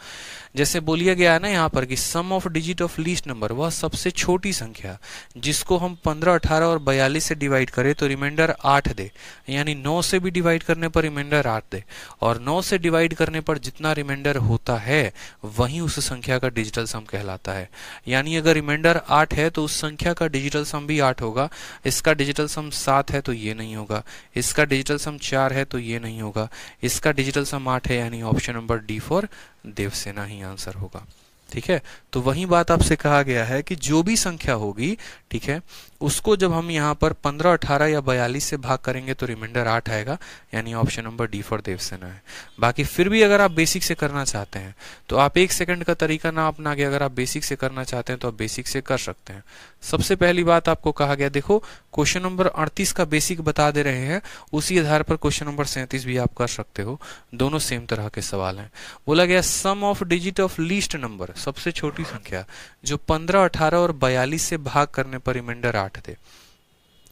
जैसे बोलिए गया है ना यहाँ पर कि sum of digit of least number, वह सबसे छोटी संख्या जिसको हम 15, 18 और 42 से डिवाइड करें तो रिमाइंडर 8 दे, यानी 9 से भी डिवाइड करने पर रिमाइंडर 8 दे, और 9 से डिवाइड करने पर जितना रिमाइंडर होता है वही उस संख्या का डिजिटल सम कहलाता है। यानी अगर रिमाइंडर 8 है तो उस संख्या का डिजिटल सम भी 8 होगा, इसका डिजिटल सम 7 है तो ये नहीं होगा, इसका डिजिटल सम 4 है तो ये नहीं होगा, इसका डिजिटल सम 8 है, यानी option number D for Devsena ही आंसर होगा। ठीक है, तो वही बात आपसे कहा गया है कि जो भी संख्या होगी, ठीक है, उसको जब हम यहाँ पर 15, 18 या 42 से भाग करेंगे तो रिमाइंडर 8 आएगा, यानी option number D for Devsena है। बाकी फिर भी अगर आप बेसिक से करना चाहते हैं तो आप 1 सेकंड का तरीका ना अपना के अगर आप बेसिक से करना चाहते हैं तो आप बेसिक से कर सकते हैं। सबसे पहली बात आपको कहा गया, देखो क्वेश्चन नंबर 38 का बेसिक बता दे रहे हैं, उसी आधार पर क्वेश्चन नंबर 37 भी आप कर सकते हो, दोनों सेम तरह के सवाल हैं। बोला गया sum of digit of least number, सबसे छोटी संख्या जो 15, 18 और 42 से भाग करने पर रिमाइंडर 8 दे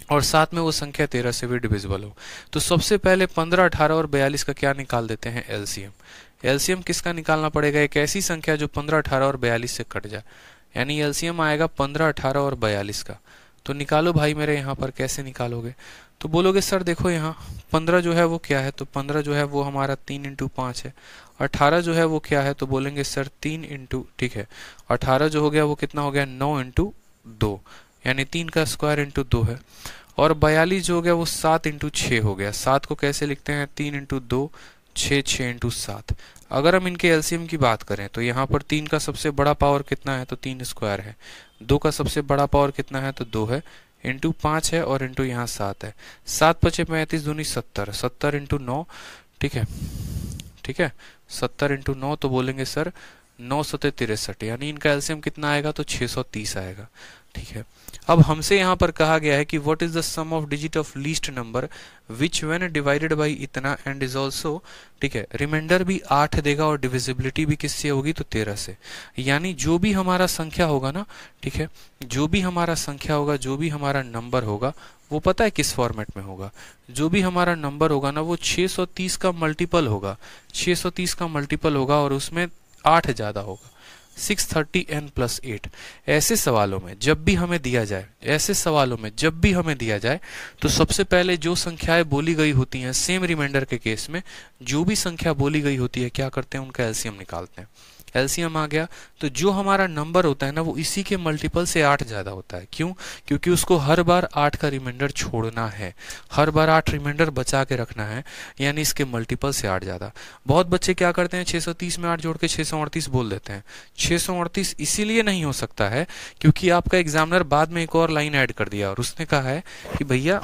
और साथ में वो संख्या 13 से भी डिविजिबल हो। तो सबसे पहले 15, 18 और 42 का क्या निकाल देते हैं, एलसीएम। एलसीएम किसका निकालना पड़ेगा, एक ऐसी संख्या जो 15, 18 और 42 से कट जाए, यानी एलसीएम आएगा 15, 18 और 42 का। तो निकालो भाई मेरे, यहाँ पर कैसे निकालोगे, तो बोलोगे सर देखो यहाँ 15 जो है वो क्या है, तो 15 जो है वो हमारा 3 × 5 है। 18 जो है वो क्या है, तो बोलेंगे सर 3 × ठीक है 18 जो हो गया वो कितना हो गया, 9 × 2, यानी 3 का स्क्वायर × 2 है। और 42 जो हो गया वो 7 × 6 हो गया। 7 को कैसे लिखते हैं, 3 × 2, 6, 6 × 7। अगर हम इनके एलसीएम की बात करें तो यहाँ पर 3 का सबसे बड़ा पावर कितना है, तो 3 स्क्वायर है। 2 का सबसे बड़ा पावर कितना है, तो 2 है, इंटू 5 है और इंटू यहाँ 7 है। 7 × 5 = 35, दूनी 70, 70 × 9, ठीक है, ठीक है 70 × 9, तो बोलेंगे सर 9 × 7 = 63, यानी इनका एलसीएम कितना आएगा, तो 630 आएगा। ठीक है, अब हमसे यहाँ पर कहा गया है कि what is the sum of digit of least number which when divided by इतना एंड इज आल्सो, ठीक है, रिमाइंडर भी 8 देगा और डिविजिबिलिटी भी किससे होगी, तो 13 से। यानी जो भी हमारा संख्या होगा ना, ठीक है, जो भी हमारा संख्या होगा, जो भी हमारा नंबर होगा, वो पता है किस फॉर्मेट में होगा, जो भी हमारा नंबर होगा ना वो 630 का मल्टीपल होगा, 630 का मल्टीपल होगा और उसमें 8 ज्यादा होगा, 630n + 8। ऐसे सवालों में जब भी हमें दिया जाए, ऐसे सवालों में जब भी हमें दिया जाए तो सबसे पहले जो संख्याएं बोली गई होती हैं, सेम रिमाइंडर के केस में जो भी संख्या बोली गई होती है, क्या करते हैं, उनका एलसीएम निकालते हैं। एलसीएम आ गया तो जो हमारा नंबर होता है ना वो इसी के मल्टीपल से 8 ज्यादा होता है। क्यों, क्योंकि उसको हर बार 8 का रिमाइंडर छोड़ना है, हर बार 8 रिमाइंडर बचा के रखना है, यानी इसके मल्टीपल से 8 ज्यादा। बहुत बच्चे क्या करते हैं, 630 में 8 जोड़ के 638 बोल देते हैं। 638 इसीलिए नहीं हो सकता है क्योंकि आपका एग्जामिनर बाद में एक और लाइन ऐड कर दिया और उसने कहा है कि भैया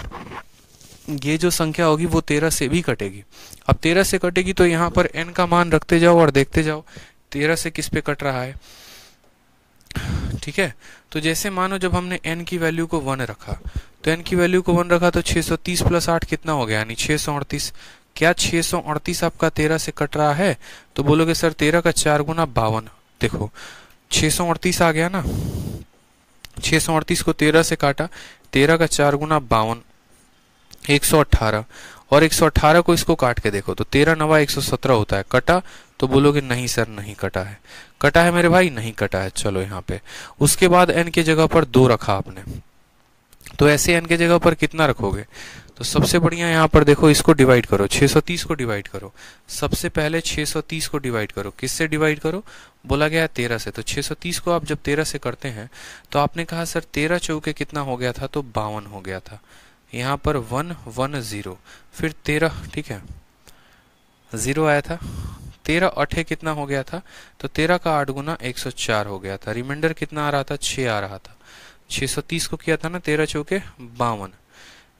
ये जो संख्या होगी वो 13 से भी कटेगी। अब 13 से कटेगी तो यहाँ पर n का मान रखते जाओ और देखते जाओ 13 से किस पे कट रहा है, ठीक है। तो जैसे मानो जब हमने n की वैल्यू को 1 रखा, तो n की वैल्यू को 1 रखा तो 630 प्लस 8 कितना हो गया, यानी 638। क्या 638 आपका 13 से कट रहा है? तो बोलोगे सर 13 का 4 गुना 52। देखो 638 आ गया ना, 638 को 13 से काटा, 13 का 4 गुना 52, 118, और 118 को इसको काट के देखो तो 13 नवा 117 होता है। कटा? तो बोलोगे नहीं सर नहीं कटा है। कटा है मेरे भाई? नहीं कटा है। चलो यहाँ पे उसके बाद n की जगह पर 2 रखा आपने, तो ऐसे n की जगह पर कितना रखोगे? तो सबसे बढ़िया यहाँ पर देखो, इसको डिवाइड करो, 630 को डिवाइड करो। सबसे पहले 630 को डिवाइड करो, किससे डिवाइड करो? बोला गया है 13 से। तो 630 को आप जब 13 से करते हैं तो आपने कहा सर 13 चौके कितना हो गया था? तो 52 हो गया था। यहाँ पर 110, फिर 13, ठीक है, 0 आया था। 13 8 कितना हो गया था? तो 13 का 8 गुना 104 हो गया था। रिमाइंडर कितना आ रहा था? 6 आ रहा था। 630 को किया था ना 13 चौके 52,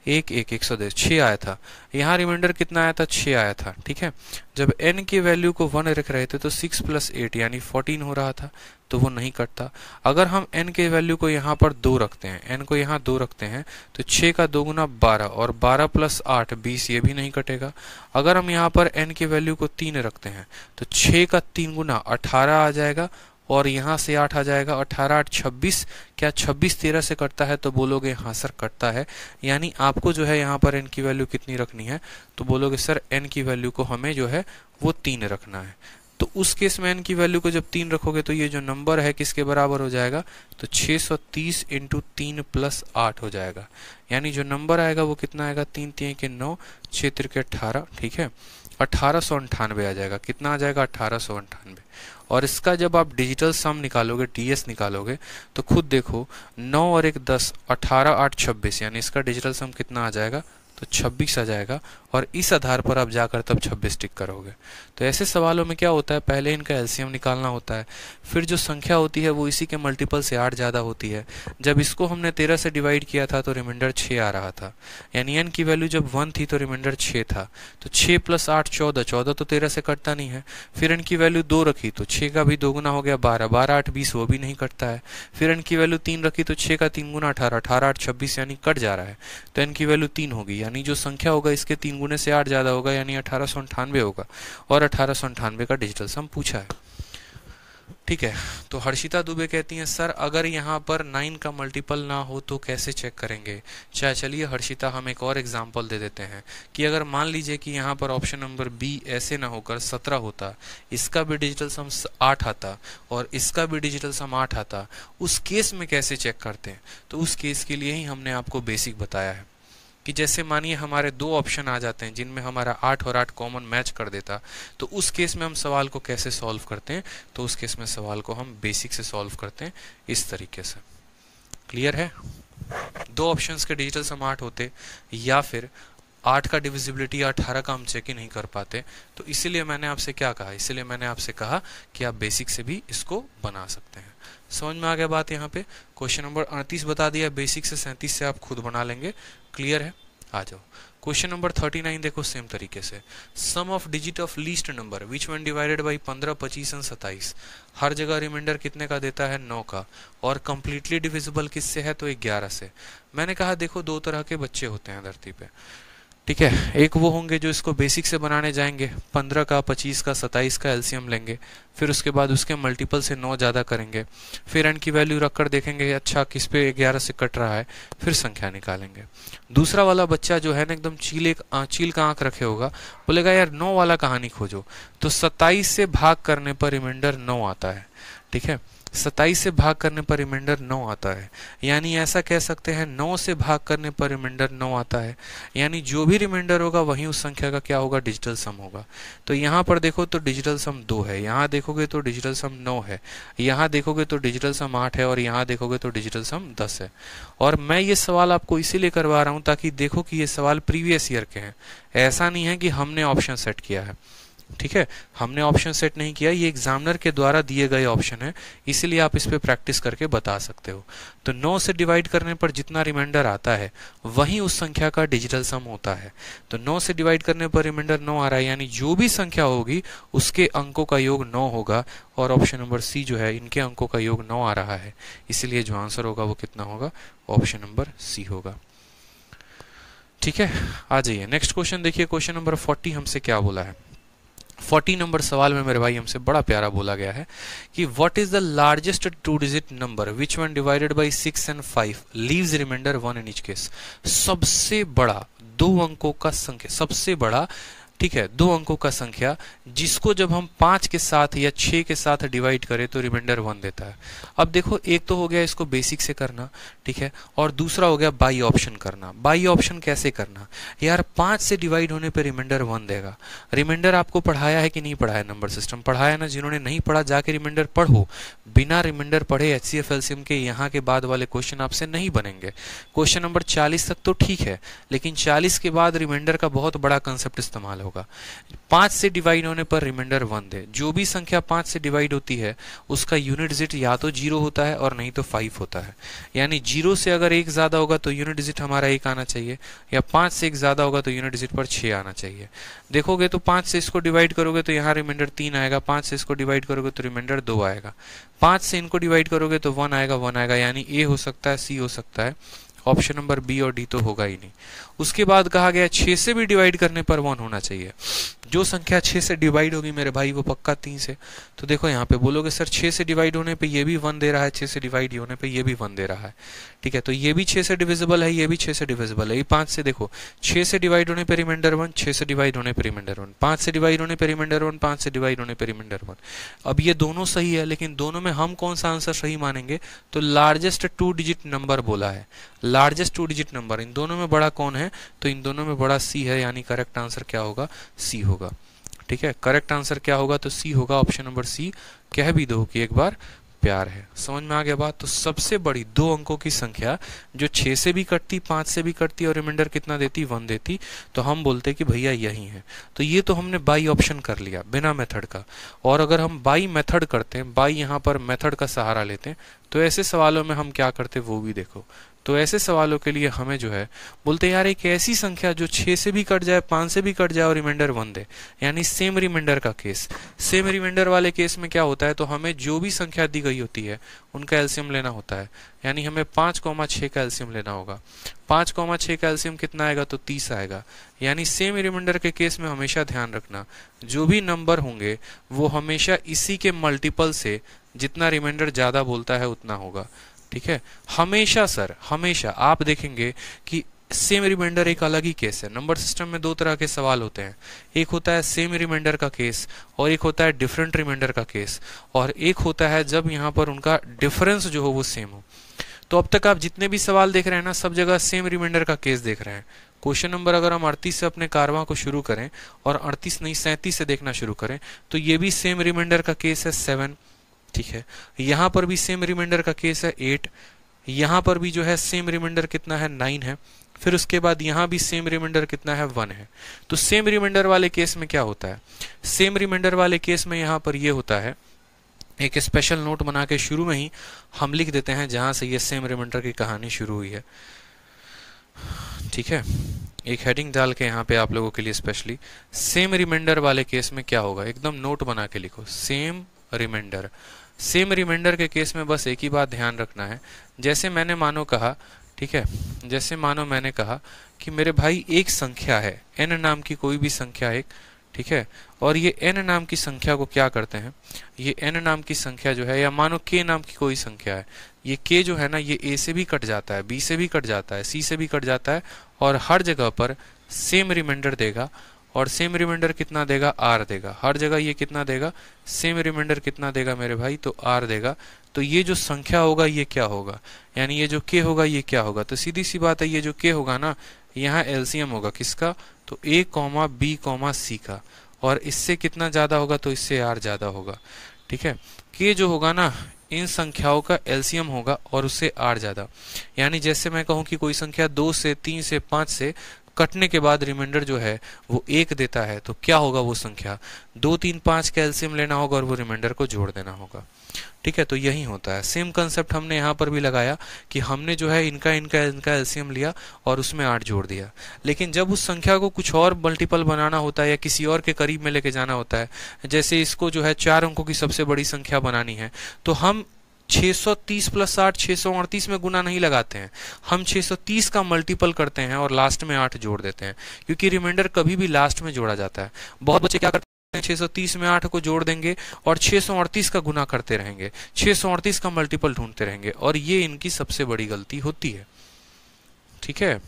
110, 6 आया था। यहाँ रिमाइंडर कितना आया था? 6 आया था। ठीक है, जब n की वैल्यू को 1 रख रहे थे तो 6 प्लस 8 यानी 14 हो रहा था, तो वो नहीं कटता। अगर हम n के वैल्यू को यहाँ पर 2 रखते हैं, n को यहाँ 2 रखते हैं, तो 6 का 2 गुना 12, और 12 प्लस 8 20, ये भी नहीं कटेगा। अगर हम यहाँ पर n की वैल्यू को 3 रखते हैं तो 6 का 3 गुना 18 आ जाएगा, और यहाँ से 8 आ जाएगा, 18 8 26। क्या 26 13 से कटता है? तो बोलोगे हाँ सर कटता है। यानी आपको जो है यहाँ पर n की वैल्यू कितनी रखनी है? तो बोलोगे सर n की वैल्यू को हमें जो है वो 3 रखना है। तो उस केस में n की वैल्यू को जब 3 रखोगे तो ये जो नंबर है किसके बराबर हो जाएगा? तो 630 इंटू 3 प्लस 8 हो जाएगा। यानी जो नंबर आएगा वो कितना आएगा? 3 3 के 9, 6 3 के 18, ठीक है, 1898 आ जाएगा। कितना आ जाएगा? 1898। और इसका जब आप डिजिटल सम निकालोगे, टीएस निकालोगे, तो खुद देखो 9 और 1 10, 18 8 26, यानी इसका डिजिटल सम कितना आ जाएगा? तो 26 आ जाएगा। और इस आधार पर आप जाकर तब 26 टिक करोगे। तो ऐसे सवालों में क्या होता है, पहले इनका एलसीएम निकालना होता है, फिर जो संख्या होती है वो इसी के मल्टीपल से 8 ज़्यादा होती है। जब इसको हमने 13 से डिवाइड किया था तो रिमाइंडर 6 आ रहा था, यानी n की वैल्यू जब 1 थी तो रिमाइंडर 6 था। तो 6 प्लस 8 14, 14 तो 13 से कटता नहीं है। फिर n की वैल्यू 2 रखी तो 6 का भी 2 गुना हो गया 12, 12 8 20, वो भी नहीं कटता है। फिर n की वैल्यू 3 रखी तो 6 का 3 गुना 18, 18 8 26, यानी कट जा रहा है। तो n की वैल्यू 3 होगी, यानी जो संख्या होगा इसके 3 गुने से 8 ज्यादा होगा, यानी 1898 होगा। और 1898 का डिजिटल सम पूछा है। ठीक है, तो हर्षिता दुबे कहती हैं सर अगर यहाँ पर 9 का मल्टीपल ना हो तो कैसे चेक करेंगे? चलिए हर्षिता हम एक और एग्जांपल दे देते हैं कि अगर मान लीजिए कि यहाँ पर ऑप्शन नंबर बी ऐसे ना होकर 17 होता, इसका भी डिजिटल सम 8 आता और इसका भी डिजिटल सम 8 आता, उस केस में कैसे चेक करते हैं? तो उस केस के लिए ही हमने आपको बेसिक बताया है कि जैसे मानिए हमारे 2 ऑप्शन आ जाते हैं जिनमें हमारा 8 और 8 कॉमन मैच कर देता, तो उस केस में हम सवाल को कैसे सॉल्व करते हैं? तो उस केस में सवाल को हम बेसिक से सॉल्व करते हैं इस तरीके से। क्लियर है? 2 ऑप्शंस के डिजिटल सम 8 होते, या फिर 8 का डिविजिबिलिटी 18 का हम चेक ही नहीं कर पाते, तो इसीलिए मैंने आपसे क्या कहा? इसीलिए मैंने आपसे कहा कि आप बेसिक से भी इसको बना सकते हैं। समझ में आ गया बात? यहाँ पे क्वेश्चन नंबर 38 बता दिया, बेसिक से 37 से आप खुद बना लेंगे। क्लियर है? आ जाओ क्वेश्चन नंबर 39। देखो सेम तरीके से, sum of digit of least number which one divided by 15 25 और 27। हर जगह रिमाइंडर कितने का देता है? 9 का। और कंप्लीटली डिविजिबल किससे है? तो 11 से। मैंने कहा देखो 2 तरह के बच्चे होते हैं धरती पे, ठीक है। एक वो होंगे जो इसको बेसिक से बनाने जाएंगे, 15 का 25 का 27 का एलसीएम लेंगे, फिर उसके बाद उसके मल्टीपल से 9 ज़्यादा करेंगे, फिर n की वैल्यू रखकर देखेंगे अच्छा किस पे 11 से कट रहा है, फिर संख्या निकालेंगे। दूसरा वाला बच्चा जो है ना एकदम चील का आंख रखे होगा, बोलेगा यार 9 वाला कहानी खोजो। तो 27 से भाग करने पर रिमाइंडर 9 आता है, ठीक है। 27 से भाग करने पर रिमाइंडर 9 आता है, यानी ऐसा कह सकते हैं 9 से भाग करने पर रिमाइंडर 9 आता है, यानी जो भी रिमाइंडर होगा वही उस संख्या का क्या होगा? डिजिटल सम होगा। तो यहाँ पर देखो तो डिजिटल सम 2 है, यहाँ देखोगे तो डिजिटल सम 9 है, यहाँ देखोगे तो डिजिटल सम 8 है, और यहाँ देखोगे तो डिजिटल सम 10 है। और मैं ये सवाल आपको इसीलिए करवा रहा हूँ ताकि देखो कि ये सवाल प्रीवियस ईयर के हैं, ऐसा नहीं है कि हमने ऑप्शन सेट किया है। ठीक है, हमने ऑप्शन सेट नहीं किया, ये एग्जामिनर के द्वारा दिए गए ऑप्शन है, इसीलिए आप इस पे प्रैक्टिस करके बता सकते हो। तो 9 से डिवाइड करने पर जितना रिमाइंडर आता है वही उस संख्या का डिजिटल सम होता है। तो 9 से डिवाइड करने पर रिमाइंडर 9 आ रहा है, यानी जो भी संख्या होगी उसके अंकों का योग 9 होगा, और ऑप्शन नंबर सी जो है इनके अंकों का योग 9 आ रहा है, इसीलिए जो आंसर होगा वो कितना होगा, ऑप्शन नंबर सी होगा। ठीक है, आ जाइए नेक्स्ट क्वेश्चन देखिए, क्वेश्चन नंबर 40 हमसे क्या बोला है। 40 नंबर सवाल में मेरे भाई हमसे बड़ा प्यारा बोला गया है कि what is the largest 2 digit number which one divided by 6 and 5 leaves remainder 1 in each case. सबसे बड़ा 2 अंकों का संख्या, सबसे बड़ा, ठीक है, 2 अंकों का संख्या जिसको जब हम 5 के साथ या 6 के साथ डिवाइड करें तो रिमाइंडर 1 देता है। अब देखो, एक तो हो गया इसको बेसिक से करना, ठीक है, और दूसरा हो गया बाई ऑप्शन करना। बाई ऑप्शन कैसे करना यार, 5 से डिवाइड होने पे रिमाइंडर 1 देगा। रिमाइंडर आपको पढ़ाया है कि नहीं पढ़ाया, नंबर सिस्टम पढ़ाया ना, जिन्होंने नहीं पढ़ा जाके रिमाइंडर पढ़ो। बिना रिमाइंडर पढ़े HCF LCM के यहाँ के बाद वाले क्वेश्चन आपसे नहीं बनेंगे। क्वेश्चन नंबर 40 तक तो ठीक है, लेकिन 40 के बाद रिमाइंडर का बहुत बड़ा कंसेप्ट इस्तेमाल होगा। 5 से डिवाइड होने पर रिमाइंडर 1 दे। जो भी संख्या 5 से डिवाइड होती है उसका यूनिट डिजिट या तो 0 होता है और नहीं तो 5 होता है, यानी 0 से अगर 1 ज्यादा होगा तो यूनिट डिजिट हमारा 1 आना चाहिए, या 5 से 1 ज्यादा होगा तो यूनिट डिजिट पर 6 आना चाहिए। देखोगे तो 5 से इसको डिवाइड करोगे तो यहाँ रिमाइंडर 3 आएगा, 5 से इसको डिवाइड करोगे तो रिमाइंडर 2 आएगा, 5 से इनको डिवाइड करोगे तो 1 आएगा, 1 आएगा, यानी ए हो सकता है, सी हो सकता है, ऑप्शन नंबर बी और डी तो होगा ही नहीं। उसके बाद कहा गया 6 से भी डिवाइड करने पर 1 होना चाहिए। जो संख्या 6 से डिवाइड होगी मेरे भाई वो पक्का 3 से। तो देखो यहाँ पे बोलोगे सर 6 से डिवाइड होने पे ये भी 1 दे रहा है, 6 से डिवाइड होने पे ये भी 1 दे रहा है, ठीक है, तो ये भी 6 से डिविजिबल है, ये भी 6 से डिविजिबल है, ये 5 से, देखो 6 से डिवाइड होने पे रिमाइंडर 1, 6 से डिवाइड होने पे रिमाइंडर 1, 5 से डिवाइड होने पे रिमाइंडर 1, 5 से डिवाइड होने पे रिमाइंडर 1। अब ये दोनों सही है, लेकिन दोनों में हम कौन सा आंसर सही मानेंगे, तो लार्जेस्ट 2 डिजिट नंबर बोला है, लार्जेस्ट 2 डिजिट नंबर। इन दोनों में बड़ा कौन है, तो इन दोनों में बड़ा सी है, यानी करेक्ट आंसर क्या होगा, सी होगा। ठीक है, करेक्ट आंसर क्या होगा, तो सी होगा, ऑप्शन नंबर सी। कह भी दो कि एक बार प्यार है। समझ में आ गया बात। तो सबसे बड़ी 2 अंकों की संख्या जो 6 से भी कटती, 5 से भी कटती और रिमाइंडर कितना देती, 1 देती, तो हम बोलते कि भैया यही है। तो ये तो हमने बाई ऑप्शन कर लिया बिना मेथड का। और अगर हम बाई मेथड करते हैं, बाई यहाँ पर मेथड का सहारा लेते हैं, तो ऐसे सवालों में हम क्या करते वो भी देखो। तो ऐसे सवालों के लिए हमें जो है बोलते यार एक ऐसी संख्या जो 6 से भी कट जाए, 5 से भी कट जाए और रिमाइंडर 1 दे, यानी सेम रिमाइंडर का केस। सेम रिमाइंडर वाले केस में क्या होता है, तो हमें जो भी संख्या दी गई होती है उनका एलसीएम लेना होता है, यानी हमें 5,6 का एलसीएम लेना होगा। 5,6 का एलसीएम कितना आएगा, तो 30 आएगा। यानी सेम रिमाइंडर के केस में हमेशा ध्यान रखना जो भी नंबर होंगे वो हमेशा इसी के मल्टीपल से, जितना रिमाइंडर ज्यादा बोलता है उतना होगा। ठीक है, हमेशा सर, हमेशा आप देखेंगे कि सेम रिमाइंडर एक अलग ही केस है। नंबर सिस्टम में 2 तरह के सवाल होते हैं, एक होता है सेम रिमाइंडर का केस और एक होता है डिफरेंट रिमाइंडर का केस, और एक होता है जब यहाँ पर उनका डिफरेंस जो हो वो सेम हो। तो अब तक आप जितने भी सवाल देख रहे हैं ना, सब जगह सेम रिमाइंडर का केस देख रहे हैं। क्वेश्चन नंबर अगर हम 38 से अपने कारवां को शुरू करें और 38 नहीं 37 से देखना शुरू करें, तो ये भी सेम रिमाइंडर का केस है 7। ठीक है, यहाँ पर भी सेम रिमाइंडर का केस है 8, यहाँ पर भी जो है सेम रिमाइंडर कितना है 9 है, फिर उसके बाद यहाँ भी सेम रिमाइंडर कितना है 1 है। तो सेम रिमाइंडर वाले केस में क्या होता है, सेम रिमाइंडर वाले केस में यहाँ पर ये होता है, एक स्पेशल नोट बना के शुरू में ही हम लिख देते हैं जहां से ये सेम रिमाइंडर की कहानी शुरू हुई है। ठीक है, एक हेडिंग डाल के यहाँ पे आप लोगों के लिए स्पेशली सेम रिमाइंडर वाले केस में क्या होगा, एकदम नोट बना के लिखो, सेम रिमाइंडर। सेम रिमाइंडर के केस में बस एक ही बात ध्यान रखना है, जैसे मैंने मानो कहा, ठीक है, जैसे मानो मैंने कहा कि मेरे भाई एक संख्या है n नाम की, कोई भी संख्या एक, ठीक है, और ये n नाम की संख्या को क्या करते हैं, ये n नाम की संख्या जो है, या मानो k नाम की कोई संख्या है, ये k जो है ना, ये a से भी कट जाता है, b से भी कट जाता है, c से भी कट जाता है, और हर जगह पर सेम रिमाइंडर देगा। और सेम रिमाइंडर कितना देगा, r देगा। हर जगह ये कितना देगा, सेम रिमाइंडर कितना देगा मेरे भाई, तो r देगा। तो ये जो संख्या होगा ये क्या होगा, यानी ये जो k होगा ये क्या होगा, तो सीधी सी बात है, ये जो k होगा ना, यहाँ एलसीएम होगा किसका, तो a, b, c का, और इससे कितना ज्यादा होगा, तो इससे r ज्यादा होगा। ठीक है, k जो होगा ना, इन संख्याओं का एलसीएम होगा और उससे r ज्यादा। यानी जैसे मैं कहूं कि कोई संख्या 2 से 3 से 5 से कटने के बाद रिमाइंडर जो है वो 1 देता है, तो क्या होगा वो संख्या 2 3 5 का एलसीएम लेना होगा और वो रिमाइंडर को जोड़ देना होगा। ठीक है, तो यही होता है। सेम कंसेप्ट हमने यहाँ पर भी लगाया कि हमने जो है इनका इनका इनका एलसीएम लिया और उसमें 8 जोड़ दिया। लेकिन जब उस संख्या को कुछ और मल्टीपल बनाना होता है या किसी और के करीब में लेके जाना होता है, जैसे इसको जो है 4 अंकों की सबसे बड़ी संख्या बनानी है, तो हम 630 प्लस 8 638 में गुना नहीं लगाते हैं, हम 630 का मल्टीपल करते हैं और लास्ट में 8 जोड़ देते हैं, क्योंकि रिमाइंडर कभी भी लास्ट में जोड़ा जाता है। बहुत बच्चे क्या करते हैं, 630 में 8 को जोड़ देंगे और 638 का गुना करते रहेंगे, 638 का मल्टीपल ढूंढते रहेंगे, और ये इनकी सबसे बड़ी गलती होती है। ठीक है,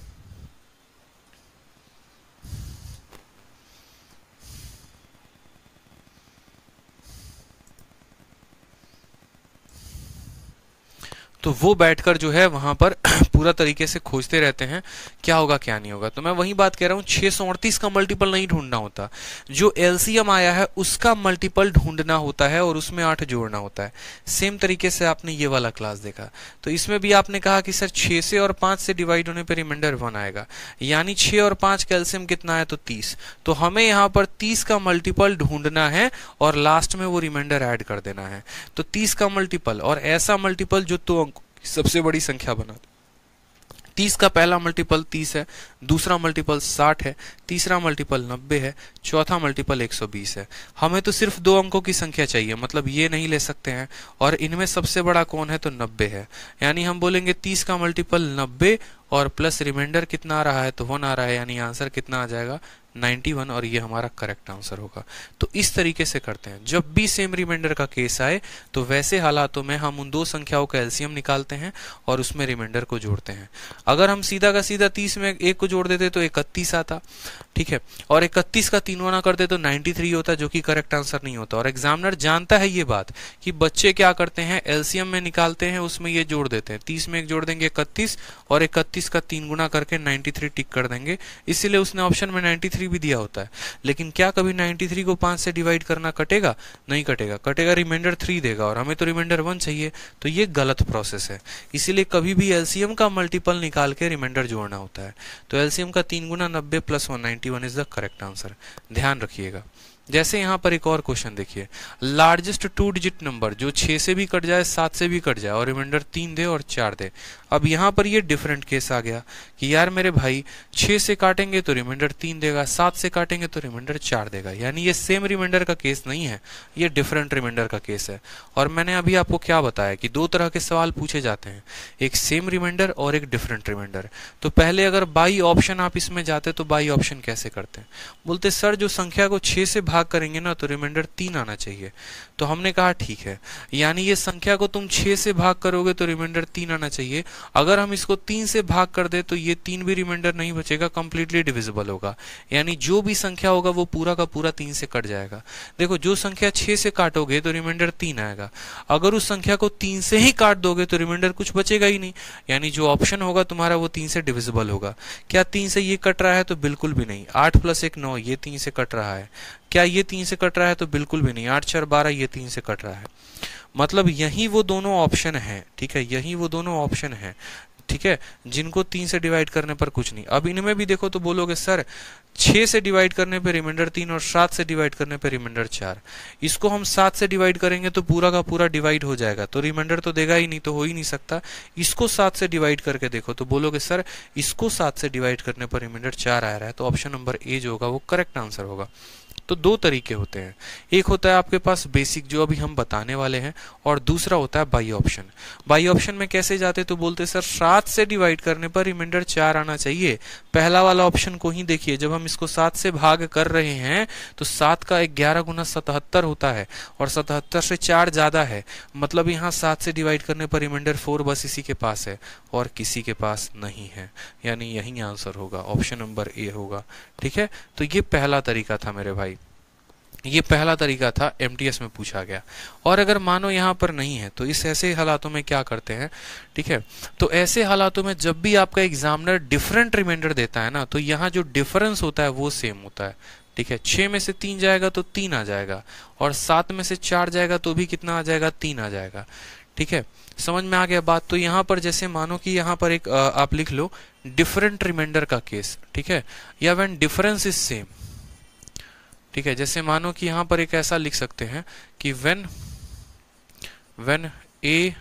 तो वो बैठकर जो है वहां पर पूरा तरीके से खोजते रहते हैं क्या होगा क्या नहीं होगा। तो मैं वही बात कह रहा हूं, 638 का मल्टीपल नहीं ढूंढना होता, जो एलसीएम आया है उसका मल्टीपल ढूंढना होता है और उसमें 8 जोड़ना होता है। सेम तरीके से आपने ये वाला क्लास देखा, तो इसमें भी आपने कहा कि सर 6 से और 5 से डिवाइड होने पर रिमाइंडर 1 आएगा, यानी 6 और 5 का एलसीएम कितना है, तो 30। तो हमें यहाँ पर 30 का मल्टीपल ढूंढना है और लास्ट में वो रिमाइंडर ऐड कर देना है। तो 30 का मल्टीपल और ऐसा मल्टीपल जो तो सबसे बड़ी संख्या बना दे। 30 का पहला मल्टीपल 30 है, दूसरा मल्टीपल 60 है, तीसरा मल्टीपल 90 है, चौथा मल्टीपल 120 है। हमें तो सिर्फ 2 अंकों की संख्या चाहिए, मतलब ये नहीं ले सकते हैं, और इनमें सबसे बड़ा कौन है, तो 90 है। यानी हम बोलेंगे 30 का मल्टीपल 90 और प्लस रिमाइंडर कितना आ रहा है, तो 1 आ रहा है, यानी आंसर कितना आ जाएगा 91, और ये हमारा करेक्ट आंसर होगा। तो इस तरीके से करते हैं। जब भी सेम रिमाइंडर का केस आए तो वैसे हालातों में हम उन 2 संख्याओं का एलसीएम निकालते हैं और उसमें रिमाइंडर को जोड़ते हैं। अगर हम सीधा का सीधा 30 में 1 को जोड़ देते तो 31 आता, ठीक है, और 31 का 3 गुना करते तो 93 होता, जो कि करेक्ट आंसर नहीं होता। और एग्जामिनर जानता है ये बात कि बच्चे क्या करते हैं, एलसीएम में निकालते हैं, उसमें ये जोड़ देते हैं, 30 में 1 जोड़ देंगे 31, और 31 का 3 गुना करके 93 टिक कर देंगे, इसीलिए उसने ऑप्शन में 93 भी दिया होता है। लेकिन क्या कभी 93 को 5 से डिवाइड करना कटेगा, नहीं कटेगा, कटेगा रिमाइंडर 3 देगा, और हमें तो रिमाइंडर 1 चाहिए, तो ये गलत प्रोसेस है। इसीलिए कभी भी एलसीएम का मल्टीपल निकाल के रिमाइंडर जोड़ना होता है। तो एलसीएम का 3 गुना 90 plus 191 is the correct answer, ध्यान रखिएगा। जैसे यहां पर एक और क्वेश्चन देखिए, लार्जेस्ट 2 डिजिट नंबर जो 6 से भी कट जाए 7 से भी कट जाए और रिमाइंडर 3 दे और 4 दे। अब यहां पर ये डिफरेंट केस आ गया कि यार मेरे भाई 6 से काटेंगे तो रिमाइंडर 3 देगा, 7 से काटेंगे तो रिमाइंडर 4 देगा, यानी ये सेम रिमाइंडर का केस नहीं है, ये डिफरेंट रिमाइंडर का केस है। और मैंने अभी आपको क्या बताया कि 2 तरह के सवाल पूछे जाते हैं, एक सेम रिमाइंडर और एक डिफरेंट रिमाइंडर। तो पहले अगर बाई ऑप्शन आप इसमें जाते तो बाई ऑप्शन कैसे करते हैं, बोलते सर जो संख्या को 6 से भाग करेंगे ना तो रिमाइंडर 3 आना चाहिए। तो हमने कहा ठीक है, यानी ये संख्या को तुम 6 से भाग करोगे तो रिमाइंडर 3 आना चाहिए। अगर हम इसको 3 से भाग कर दे तो ये 3 भी रिमाइंडर नहीं बचेगा, कंप्लीटली डिविजिबल होगा, यानी जो भी संख्या होगा वो पूरा का पूरा 3 से कट जाएगा। देखो जो संख्या 6 से काटोगे तो रिमाइंडर 3 आएगा, अगर उस संख्या को 3 से ही काट दोगे तो रिमाइंडर कुछ बचेगा ही नहीं, यानी जो ऑप्शन होगा तुम्हारा वो 3 से डिविजिबल होगा। क्या 3 से ये कट रहा है, तो बिल्कुल भी नहीं। 8 + 1 9, ये 3 से कट रहा है। क्या ये 3 से कट रहा है, तो बिल्कुल भी नहीं। 8 4 12, ये 3 से कट रहा है। मतलब यही वो दोनों ऑप्शन है, ठीक है, यही वो दोनों ऑप्शन है, ठीक है, जिनको 3 से डिवाइड करने पर कुछ नहीं। अब इनमें भी देखो तो बोलोगे सर 6 से डिवाइड करने पे रिमाइंडर 3 और 7 से डिवाइड करने पे रिमाइंडर 4। इसको हम 7 से डिवाइड करेंगे तो पूरा का पूरा डिवाइड हो जाएगा, तो रिमाइंडर तो देगा ही नहीं, तो हो ही नहीं सकता। इसको 7 से डिवाइड करके देखो तो बोलोगे सर इसको 7 से डिवाइड करने पर रिमाइंडर 4 आ रहा है, तो ऑप्शन नंबर ए जो होगा वो करेक्ट आंसर होगा। तो 2 तरीके होते हैं, एक होता है आपके पास बेसिक जो अभी हम बताने वाले हैं, और दूसरा होता है बाई ऑप्शन। बाई ऑप्शन में कैसे जाते तो बोलते सर 7 से डिवाइड करने पर रिमाइंडर 4 आना चाहिए। पहला वाला ऑप्शन को ही देखिए, जब हम इसको 7 से भाग कर रहे हैं तो 7 का 11 गुना 77 होता है, और 77 से 4 ज्यादा है, मतलब यहाँ 7 से डिवाइड करने पर रिमाइंडर 4 बस इसी के पास है और किसी के पास नहीं है, यानी यही आंसर होगा, ऑप्शन नंबर ए होगा। ठीक है, तो ये पहला तरीका था मेरे भाई, ये पहला तरीका था, एमटीएस में पूछा गया। और अगर मानो यहाँ पर नहीं है तो इस ऐसे हालातों में क्या करते हैं, ठीक है, तो ऐसे हालातों में जब भी आपका एग्जामिनर डिफरेंट रिमाइंडर देता है ना, तो यहाँ जो डिफरेंस होता है वो सेम होता है। ठीक है, 6 में से 3 जाएगा तो 3 आ जाएगा, और 7 में से 4 जाएगा तो भी कितना आ जाएगा, 3 आ जाएगा। ठीक है, समझ में आ गया बात। तो यहाँ पर जैसे मानो कि यहाँ पर एक आप लिख लो डिफरेंट रिमाइंडर का केस, ठीक है, या व्हेन डिफरेंस इज सेम, ठीक है। जैसे मानो कि यहाँ पर एक ऐसा लिख सकते हैं कि व्हेन ए,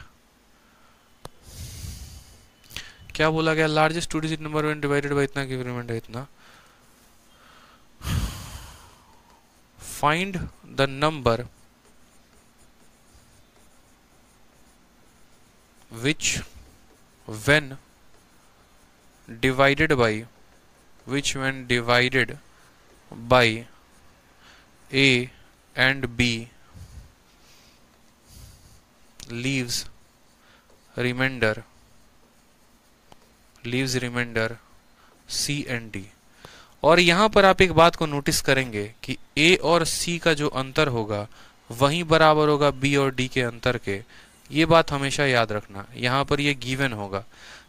क्या बोला गया, largest 2 digit number when divided by इतना की रिमाइंडर इतना, find the number which when divided by a and b leaves remainder c and d। और यहां पर आप एक बात को नोटिस करेंगे कि a और c का जो अंतर होगा वही बराबर होगा b और d के अंतर के। ये बात हमेशा याद रखना, यहाँ पर ये गिवन होगा।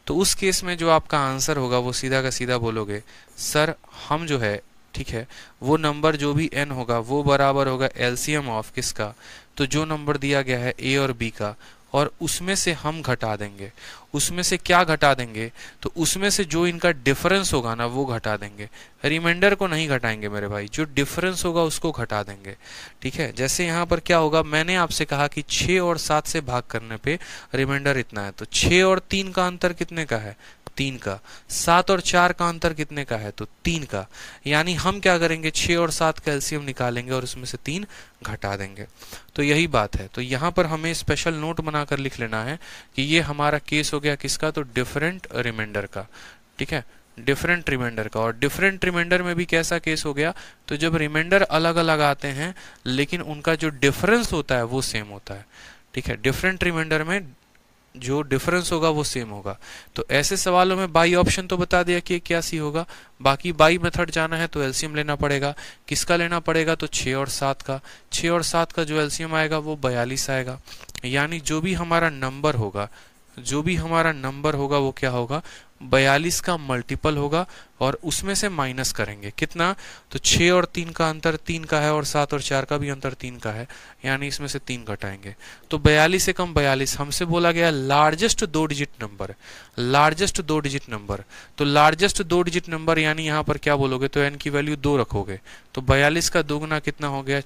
तो उस केस में जो आपका आंसर होगा वो सीधा का सीधा बोलोगे सर हम जो है, ठीक है, वो नंबर जो भी n होगा वो बराबर होगा एलसीएम ऑफ किसका, तो जो नंबर दिया गया है a और b का, और उसमें से हम घटा देंगे। उसमें से क्या घटा देंगे, तो उसमें से जो इनका डिफरेंस होगा ना वो घटा देंगे। रिमाइंडर को नहीं घटाएंगे मेरे भाई, जो डिफरेंस होगा उसको घटा देंगे, ठीक है। जैसे यहाँ पर क्या होगा, मैंने आपसे कहा कि 6 और 7 से भाग करने पे रिमाइंडर इतना है, तो 6 और 3 का अंतर कितने का है, 3 का। 7 और 4 का अंतर कितने का है, तो 3 का। यानी हम क्या करेंगे, 6 और 7 का एलसीएम निकालेंगे और उसमें से 3 घटा देंगे। तो यही बात है। तो यहाँ पर हमें स्पेशल नोट बनाकर लिख लेना है कि ये हमारा केस हो गया किसका, तो डिफरेंट रिमाइंडर का, ठीक है, डिफरेंट रिमाइंडर का। और डिफरेंट रिमाइंडर में भी कैसा केस हो गया, तो जब रिमाइंडर अलग अलग आते हैं लेकिन उनका जो डिफरेंस होता है वो सेम होता है, ठीक है। डिफरेंट रिमाइंडर में जो डिफरेंस होगा वो सेम होगा। तो ऐसे सवालों में बाई ऑप्शन तो बता दिया कि क्या सी होगा, बाकी बाई मेथड जाना है तो एलसीएम लेना पड़ेगा। किसका लेना पड़ेगा, तो 6 और 7 का। 6 और 7 का जो एलसीएम आएगा वो 42 आएगा। यानी जो भी हमारा नंबर होगा वो क्या होगा, 42 का मल्टीपल होगा और उसमें से माइनस करेंगे कितना, तो 6 और 3 का अंतर 3 का है और 7 और 4 का भी अंतर 3 का है, यानी इसमें से 3 घटाएंगे। तो 42 से कम 42, हमसे बोला गया largest 2 digit number, largest 2 digit number. तो लार्जेस्ट 2 डिजिट नंबर यानी यहाँ पर क्या बोलोगे, तो n की वैल्यू 2 रखोगे, तो 42 का 2 गुना कितना हो गया।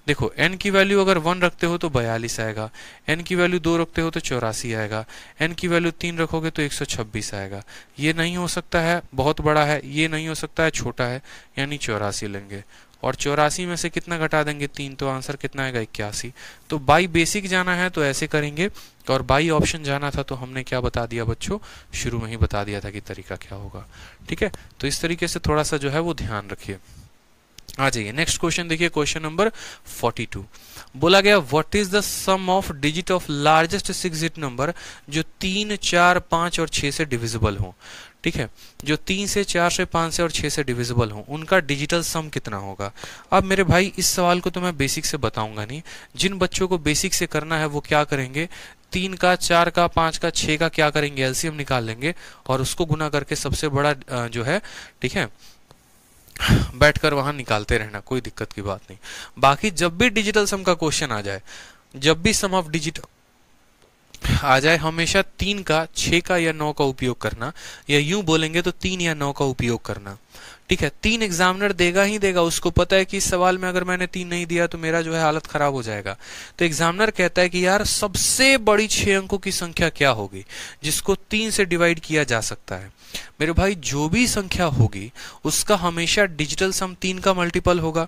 देखो n की वैल्यू अगर 1 रखते हो तो 42 आएगा, n की वैल्यू 2 रखते हो तो 84 आएगा, n की वैल्यू 3 रखोगे तो 126 आएगा। ये नहीं हो सकता है, बहुत बड़ा है, ये नहीं हो सकता है, छोटा है, यानी 84 लेंगे। और 84 में से कितना घटा देंगे, 3, तो आंसर कितना आएगा, 81। तो बाई बेसिक जाना है तो ऐसे करेंगे, और बाई ऑप्शन जाना था तो हमने क्या बता दिया बच्चों, शुरू में ही बता दिया था कि तरीका क्या होगा, ठीक है। तो इस तरीके से थोड़ा सा जो है वो ध्यान रखिए। आ जाइए नेक्स्ट क्वेश्चन देखिए, क्वेश्चन नंबर 42। बोला गया what is the sum of digit of largest 6 digit number जो 3, 4, 5 और 6 से डिविजिबल हो, ठीक है, जो 3 से 4 से 5 से और 6 से डिविजिबल हो, उनका डिजिटल सम कितना होगा। अब मेरे भाई इस सवाल को तो मैं बेसिक से बताऊंगा नहीं, जिन बच्चों को बेसिक से करना है वो क्या करेंगे, 3 का, 4 का, 5 का, 6 का क्या करेंगे, एलसीएम निकाल लेंगे और उसको गुना करके सबसे बड़ा जो है, ठीक है, बैठकर वहां निकालते रहना, कोई दिक्कत की बात नहीं। बाकी जब भी डिजिटल सम का क्वेश्चन आ जाए, जब भी सम ऑफ डिजिट आ जाए, हमेशा 3 का, 6 का या 9 का उपयोग करना, या यूं बोलेंगे तो 3 या 9 का उपयोग करना, ठीक है। 3 एग्जामिनर देगा ही देगा, उसको पता है कि इस सवाल में अगर मैंने 3 नहीं दिया तो मेरा जो है हालत खराब हो जाएगा। तो एग्जामिनर कहता है कि यार सबसे बड़ी 6 अंकों की संख्या क्या होगी जिसको 3 से डिवाइड किया जा सकता है। मेरे भाई जो भी संख्या होगी उसका हमेशा डिजिटल सम 3 का मल्टीपल होगा।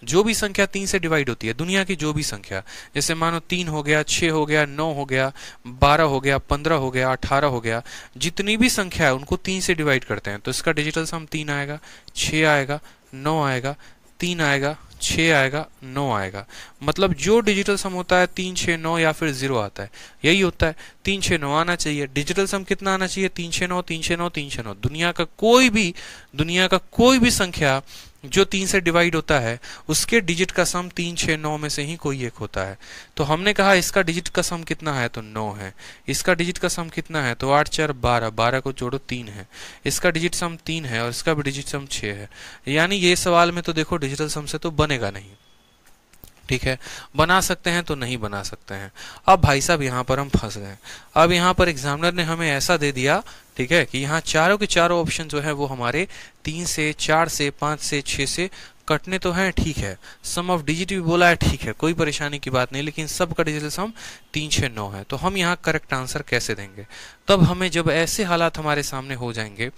जो भी संख्या 3 से डिवाइड होती है, दुनिया की जो भी संख्या, जैसे मानो 3 हो गया, 6 हो गया, 9 हो गया, 12 हो गया, 15 हो गया, 18 हो गया, जितनी भी संख्या है उनको 3 से डिवाइड करते हैं तो इसका डिजिटल सम 3 आएगा, 6 आएगा, 9 आएगा, 3 आएगा, 6 आएगा, 9 आएगा। मतलब जो डिजिटल सम होता है 3, 6, 9 या फिर 0 आता है, यही होता है। 3, 6, 9 आना चाहिए। डिजिटल सम कितना आना चाहिए, 3, 6, 9, 3, 6, 9, 3, 6, 9। दुनिया का कोई भी संख्या जो 3 से डिवाइड होता है उसके डिजिट का सम 3, 6, 9 में से ही कोई एक होता है। तो हमने कहा इसका डिजिट का सम कितना है, तो 9 है। इसका डिजिट का सम कितना है, तो 8, 4, 12, 12 को जोड़ो 3 है। इसका डिजिट सम 3 है और इसका भी डिजिट सम 6 है। यानी ये सवाल में तो देखो डिजिटल सम से तो बनेगा नहीं, ठीक है, बना सकते हैं तो नहीं बना सकते हैं। अब भाई साहब यहाँ पर हम फंस गए। अब यहाँ पर एग्जामिनर ने हमें ऐसा दे दिया, ठीक है, कि यहाँ चारों के चारों ऑप्शन जो है वो हमारे 3 से 4 से 5 से 6 से कटने तो हैं, ठीक है, सम ऑफ डिजिट भी बोला है, ठीक है, कोई परेशानी की बात नहीं, लेकिन सब का डिजिटल सम 3 6 9 है। तो हम यहाँ करेक्ट आंसर कैसे देंगे? तब हमें जब ऐसे हालात हमारे सामने हो जाएंगे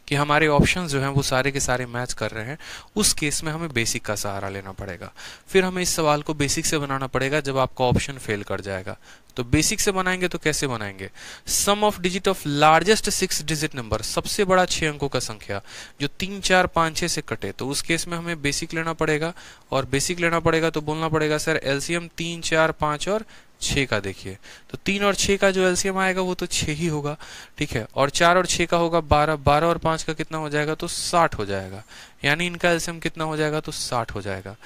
कि हमारे ऑप्शंस जो हैं वो सारे के सारे मैच कर रहे हैं, उस केस में हमें बेसिक का सहारा लेना पड़ेगा। फिर हमें इस सवाल को बेसिक से बनाना पड़ेगा जब आपका ऑप्शन फेल कर जाएगा। तो बेसिक से बनाएंगे तो कैसे बनाएंगे? Sum of digit of largest 6 digit number, सबसे बड़ा 6 अंकों का संख्या जो 3 4 5 6 से कटे, तो उस केस में हमें बेसिक लेना पड़ेगा। और बेसिक लेना पड़ेगा तो बोलना पड़ेगा सर एलसीएम 3 4 5 और 6 का देखिए, तो 3 और 6 का जो एलसीएम आएगा वो तो 6 ही होगा, ठीक है, और 4 और 6 का होगा 12, 12 और 5 का कितना हो जाएगा? तो 60 हो जाएगा, यानी इनका एलसीएम कितना हो जाएगा? तो 60 हो जाएगा,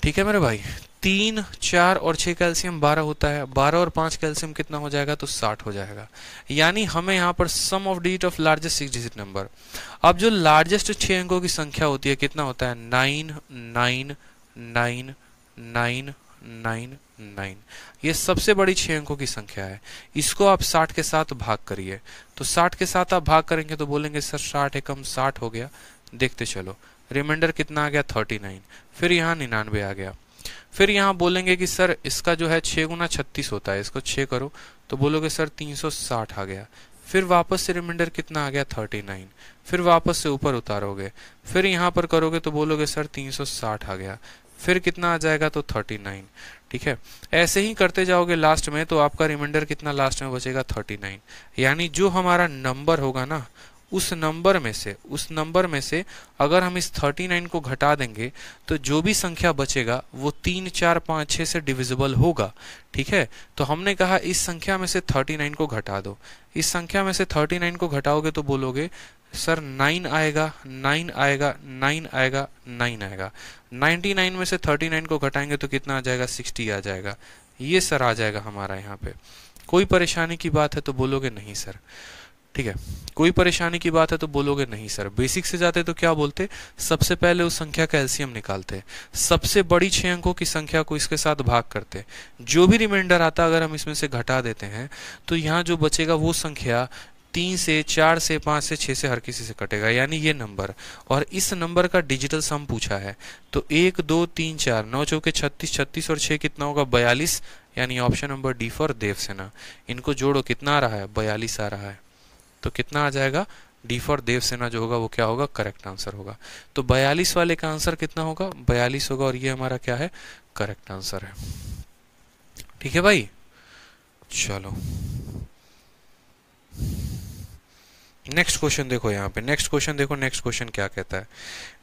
ठीक है मेरे भाई। 3 4 और 6 का एलसीएम 12 होता है, 12 और 5 का एलसीएम कितना हो जाएगा? तो 60 हो जाएगा। यानी हमें यहाँ पर sum of digit of largest 6 digit number, अब जो लार्जेस्ट 6 अंकों की संख्या होती है कितना होता है? 9 9 9 9 9 9, ये सबसे बड़ी 6 अंकों की संख्या है। इसको आप 60 के साथ भाग करिए, तो 60 के साथ आप भाग करेंगे तो बोलेंगे सर 60 एकम 60 हो गया। देखते चलो, रिमाइंडर कितना आ गया? 39। फिर यहाँ 99 आ गया। फिर यहाँ बोलेंगे कि सर इसका जो है 6 गुना 36 होता है, इसको 6 करो, तो बोलोगे सर 360 आ गया। फिर वापस से रिमाइंडर कितना आ गया? 39। फिर वापस से ऊपर उतारोगे, फिर यहाँ पर करोगे तो बोलोगे सर 360 आ गया। फिर कितना आ जाएगा? तो 39, ठीक है। ऐसे ही करते जाओगे लास्ट में, तो आपका रिमाइंडर कितना लास्ट में बचेगा? 39। यानी जो हमारा नंबर होगा ना, उस नंबर में से अगर हम इस 39 को घटा देंगे तो जो भी संख्या बचेगा वो 3 4 5 6 से डिविजिबल होगा, ठीक है। तो हमने कहा इस संख्या में से 39 को घटा दो। इस संख्या में से 39 को घटाओगे तो बोलोगे सर 9 आएगा, 9 आएगा, 9 आएगा, 9 आएगा। 99 में से 39 को घटाएंगे तो कितना आ जाएगा? 60 आ जाएगा। ये सर आ जाएगा हमारा यहाँ पे। कोई परेशानी की बात है तो बोलोगे नहीं सर, ठीक है, कोई परेशानी की बात है तो बोलोगे नहीं सर। बेसिक से जाते तो क्या बोलते? सबसे पहले उस संख्या का एलसीएम निकालते, सबसे बड़ी 6 अंकों की संख्या को इसके साथ भाग करते, जो भी रिमाइंडर आता अगर हम इसमें से घटा देते हैं तो यहाँ जो बचेगा वो संख्या 3 से 4 से 5 से 6 से हर किसी से कटेगा, यानी ये नंबर। और इस नंबर का डिजिटल सम पूछा है, तो 1 2 3 4 9 चौके 36, 36 और 6 कितना होगा? 42, यानी option number D for Devsena. इनको जोड़ो, कितना आ रहा है? 42 आ रहा है। तो कितना आ जाएगा? डी फॉर देवसेना जो होगा वो क्या होगा? करेक्ट आंसर होगा। तो 42 वाले का आंसर कितना होगा? 42 होगा, और ये हमारा क्या है? करेक्ट आंसर है, ठीक है भाई। चलो नेक्स्ट क्वेश्चन देखो, यहाँ पे नेक्स्ट क्वेश्चन देखो, नेक्स्ट क्वेश्चन क्या कहता है।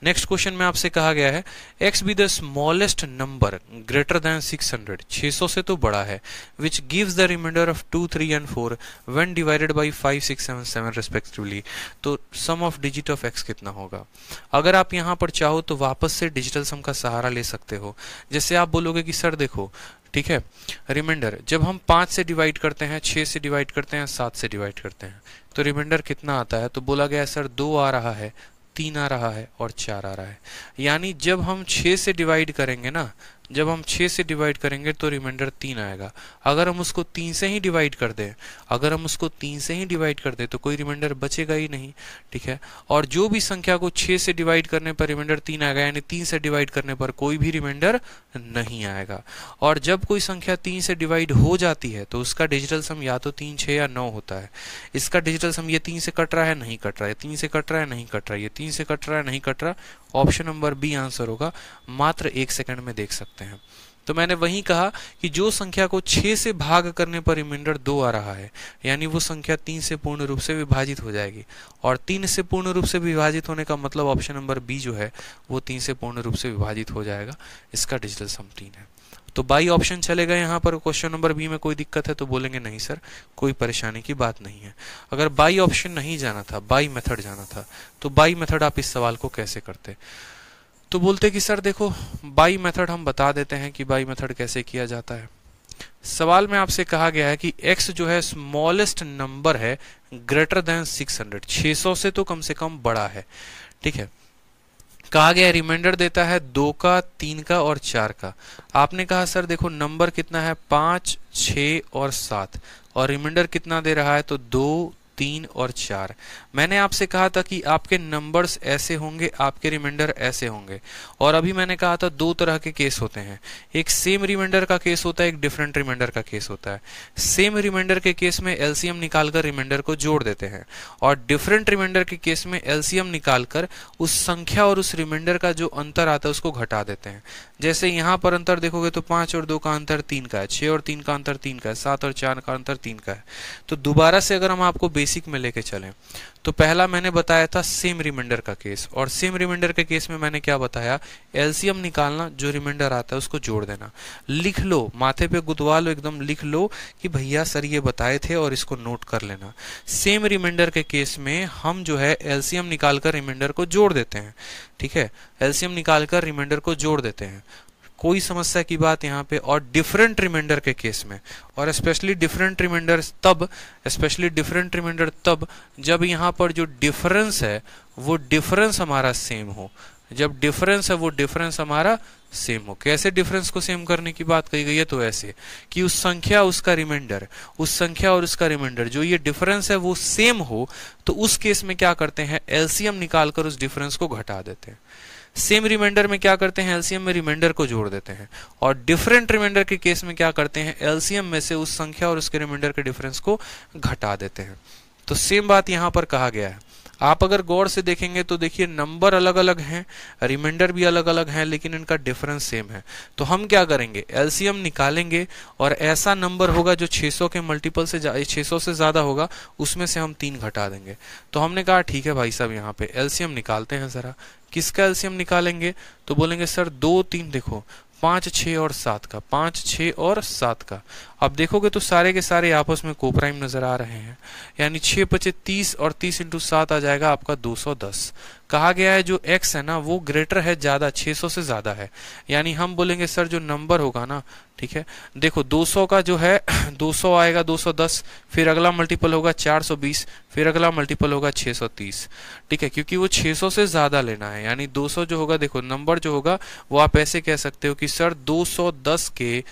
नेक्स्ट क्वेश्चन में आपसे कहा गया है x be the smallest number greater than 600, 600 से तो बड़ा है, which gives the remainder of 2 3 and 4 when divided by 5 6 7 7 respectively. तो sum of digit of x कितना होगा? अगर आप यहाँ पर चाहो तो वापस से डिजिटल सम का सहारा ले सकते हो। जैसे आप बोलोगे कि सर देखो, ठीक है, रिमाइंडर जब हम 5 से डिवाइड करते हैं, 6 से डिवाइड करते हैं, 7 से डिवाइड करते हैं, तो रिमाइंडर कितना आता है? तो बोला गया सर 2 आ रहा है, 3 आ रहा है और 4 आ रहा है। यानी जब हम 6 से डिवाइड करेंगे ना, जब हम 6 से डिवाइड करेंगे तो रिमाइंडर 3 आएगा। अगर हम उसको 3 से ही डिवाइड कर दें, अगर हम उसको 3 से ही डिवाइड कर दें तो कोई रिमाइंडर बचेगा ही नहीं, ठीक है। और जो भी संख्या को 6 से डिवाइड करने पर रिमाइंडर 3 आएगा, यानी 3 से डिवाइड करने पर कोई भी रिमाइंडर नहीं आएगा। और जब कोई संख्या 3 से डिवाइड हो जाती है तो उसका डिजिटल सम या तो 3 6 या 9 होता है। इसका डिजिटल सम ये 3 से कट रहा है, नहीं कट रहा है, 3 से कट रहा है, नहीं कट रहा है, ये 3 से कट रहा है, नहीं कट रहा। ऑप्शन नंबर बी आंसर होगा। मात्र 1 सेकंड में देख सकते हैं। तो मैंने वही कहा कि जो संख्या को 6 से भाग करने पर रिमाइंडर 2 आ रहा है, यानी वो संख्या 3 से पूर्ण रूप से विभाजित हो जाएगी। और 3 से पूर्ण रूप से विभाजित होने का मतलब ऑप्शन नंबर बी जो है वो 3 से पूर्ण रूप से विभाजित हो जाएगा। इसका डिजिटल सम 3 है। तो बाई ऑप्शन चलेगा। यहाँ पर क्वेश्चन नंबर बी में कोई दिक्कत है तो बोलेंगे नहीं सर, कोई परेशानी की बात नहीं है। अगर बाई ऑप्शन नहीं जाना था, बाई मेथड जाना था, तो बाई मेथड आप इस सवाल को कैसे करते? तो बोलते कि सर देखो, बाई मेथड हम बता देते हैं कि बाई मेथड कैसे किया जाता है। सवाल में आपसे कहा गया है कि x जो है स्मॉलेस्ट नंबर है ग्रेटर देन 600, 600 से तो कम से कम बड़ा है, ठीक है। कहा गया रिमाइंडर देता है 2 का, 3 का और 4 का। आपने कहा सर देखो नंबर कितना है 5, 6 और 7 और रिमाइंडर कितना दे रहा है तो 2, 3 और 4। मैंने आपसे कहा था कि आपके नंबर्स ऐसे होंगे, आपके रिमाइंडर ऐसे होंगे। और अभी मैंने कहा था 2 तरह के केस होते हैं, एक सेम रिमाइंडर का केस होता है, एक डिफरेंट रिमाइंडर का केस होता है। सेम रिमाइंडर के केस में एलसीएम निकालकर रिमाइंडर को जोड़ देते हैं और डिफरेंट रिमाइंडर के केस में एलसीएम निकालकर उस संख्या और उस रिमाइंडर का जो अंतर आता है उसको घटा देते हैं। जैसे यहाँ पर अंतर देखोगे तो 5 और 2 का अंतर 3 का है, 6 और 3 का अंतर 3 का है, 7 और 4 का अंतर 3 का है। तो दोबारा से अगर हम आपको बेसिक में लेके चलें तो पहला मैंने बताया था सेम रिमाइंडर का केस, और सेम रिमाइंडर के केस में मैंने क्या बताया, एलसीएम निकालना, जो रिमाइंडर आता है उसको जोड़ देना। लिख लो, माथे पे गुदवा लो, एकदम लिख लो कि भैया सर ये बताए थे और इसको नोट कर लेना। सेम रिमाइंडर के केस में हम जो है एलसीएम निकालकर रिमाइंडर को जोड़ देते हैं, ठीक है, एलसीएम निकालकर रिमाइंडर को जोड़ देते हैं, कोई समस्या की बात यहाँ पे। और डिफरेंट रिमाइंडर के केस में, और स्पेशली डिफरेंट रिमाइंडर तब जब यहाँ पर जो डिफरेंस है वो डिफरेंस हमारा सेम हो, जब डिफरेंस है वो डिफरेंस हमारा सेम हो। कैसे डिफरेंस को सेम करने की बात कही गई है, तो ऐसे कि उस संख्या उसका रिमाइंडर, उस संख्या और उसका रिमाइंडर जो ये डिफरेंस है वो सेम हो, तो उस केस में क्या करते हैं, एलसीएम निकालकर उस डिफरेंस को घटा देते हैं। सेम रिमाइंडर में क्या करते हैं, एलसीएम में रिमाइंडर को जोड़ देते हैं। और डिफरेंट रिमाइंडर के केस में क्या करते हैं, एलसीएम में से उस संख्या और उसके रिमाइंडर के डिफरेंस को घटा देते हैं। तो सेम बात यहां पर कहा गया है। आप अगर गौर से देखेंगे तो देखिए नंबर अलग अलग हैं, रिमाइंडर भी अलग अलग हैं, लेकिन इनका डिफरेंस सेम है। तो हम क्या करेंगे, एलसीएम निकालेंगे और ऐसा नंबर होगा जो 600 के मल्टीपल से 600 से ज्यादा होगा, उसमें से हम 3 घटा देंगे। तो हमने कहा ठीक है भाई साहब, यहाँ पे एलसीएम निकालते हैं जरा। किसका एलसीएम निकालेंगे, तो बोलेंगे सर 2, 3 देखो 5, 6 और 7 का, 5, 6 और 7 का। अब देखोगे तो सारे के सारे आपस में कोप्राइम नजर आ रहे हैं, यानी 6 पचे 30 और 30 इंटू 7 आ जाएगा आपका 210। कहा गया है जो x है ना वो ग्रेटर है, ज्यादा 600 से ज्यादा है, यानी हम बोलेंगे सर जो नंबर होगा ना, ठीक है, देखो 200 का जो है 200 आएगा 210, फिर अगला मल्टीपल होगा 420, फिर अगला मल्टीपल होगा 630, ठीक है, क्योंकि वो 600 से ज्यादा लेना है। यानी 200 जो होगा, देखो नंबर जो होगा वो आप ऐसे कह सकते हो कि सर 210 के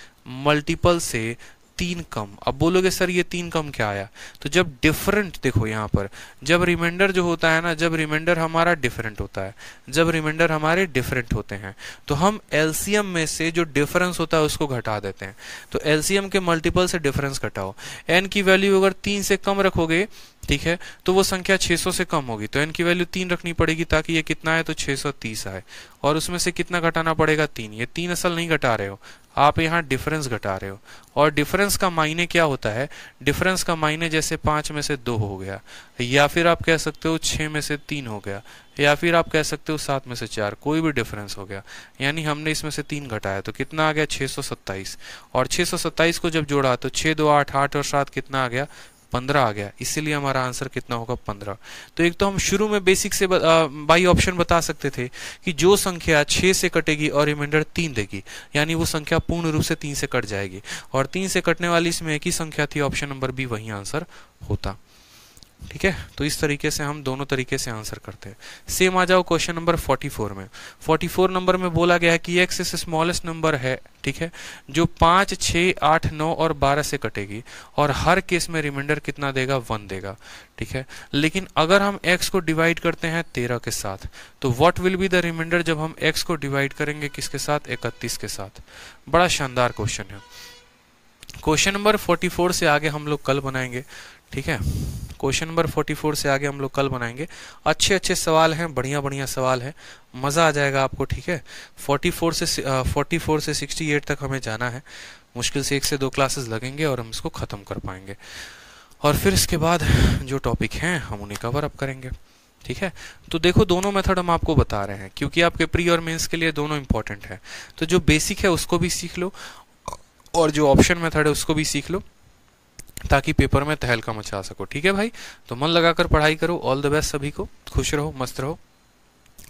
मल्टीपल से 3 कम। अब बोलोगे सर ये 3 कम क्या आया, तो जब डिफरेंट, देखो यहाँ पर जब रिमाइंडर जो होता है ना, जब रिमाइंडर हमारा डिफरेंट होता है, जब रिमाइंडर हमारे डिफरेंट होते हैं तो हम एलसीएम में से जो डिफरेंस होता है उसको घटा देते हैं। तो एलसीएम के मल्टीपल से डिफरेंस घटाओ, एन की वैल्यू अगर 3 से कम रखोगे, ठीक है, तो वो संख्या 600 से कम होगी, तो एन की वैल्यू 3 रखनी पड़ेगी ताकि ये कितना है तो 630 आए, और उसमें से कितना घटाना पड़ेगा 3। ये 3 असल नहीं घटा रहे हो आप, यहाँ डिफरेंस घटा रहे हो। और डिफरेंस का मायने क्या होता है, डिफरेंस का मायने जैसे 5 में से 2 हो गया, या फिर आप कह सकते हो 6 में से 3 हो गया, या फिर आप कह सकते हो 7 में से 4, कोई भी डिफरेंस हो गया। यानी हमने इसमें से 3 घटाया तो कितना आ गया 627, और 627 को जब जोड़ा तो 6 2 8, 8 और 7 कितना आ गया 15 आ गया, इसीलिए हमारा आंसर कितना होगा 15। तो एक तो हम शुरू में बेसिक से बाई ऑप्शन बता सकते थे कि जो संख्या 6 से कटेगी और रिमाइंडर 3 देगी, यानी वो संख्या पूर्ण रूप से 3 से कट जाएगी, और 3 से कटने वाली इसमें एक ही संख्या थी, ऑप्शन नंबर बी वही आंसर होता। ठीक है, तो इस तरीके से हम दोनों तरीके से आंसर करते हैं। सेम आ जाओ क्वेश्चन नंबर 44 में। 44 नंबर में बोला गया है कि x इस स्मॉलेस्ट नंबर है, ठीक है, जो 5, 6, 8, 9 और 12 से कटेगी, और हर केस में रिमाइंडर कितना देगा 1 देगा, ठीक है। लेकिन अगर हम x को डिवाइड करते हैं 13 के साथ, तो what will be the remainder जब हम x को डिवाइड करेंगे किसके साथ, 31 के साथ। बड़ा शानदार क्वेश्चन है। क्वेश्चन नंबर 44 से आगे हम लोग कल बनाएंगे, ठीक है, क्वेश्चन नंबर 44 से आगे हम लोग कल बनाएंगे। अच्छे अच्छे सवाल हैं, बढ़िया बढ़िया सवाल है, मज़ा आ जाएगा आपको, ठीक है। 44 से 68 तक हमें जाना है, मुश्किल से 1 से 2 क्लासेस लगेंगे और हम इसको ख़त्म कर पाएंगे, और फिर इसके बाद जो टॉपिक हैं हम उन्हें कवर अप करेंगे, ठीक है। तो देखो दोनों मेथड हम आपको बता रहे हैं क्योंकि आपके प्री और मेंस के लिए दोनों इंपॉर्टेंट है। तो जो बेसिक है उसको भी सीख लो, और जो ऑप्शन मेथड है उसको भी सीख लो, ताकि पेपर में तहलका मचा सको, ठीक है भाई। तो मन लगाकर पढ़ाई करो। ऑल द बेस्ट सभी को, खुश रहो, मस्त रहो,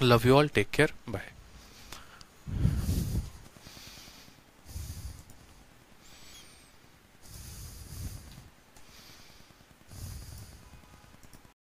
love you all, take care, bye.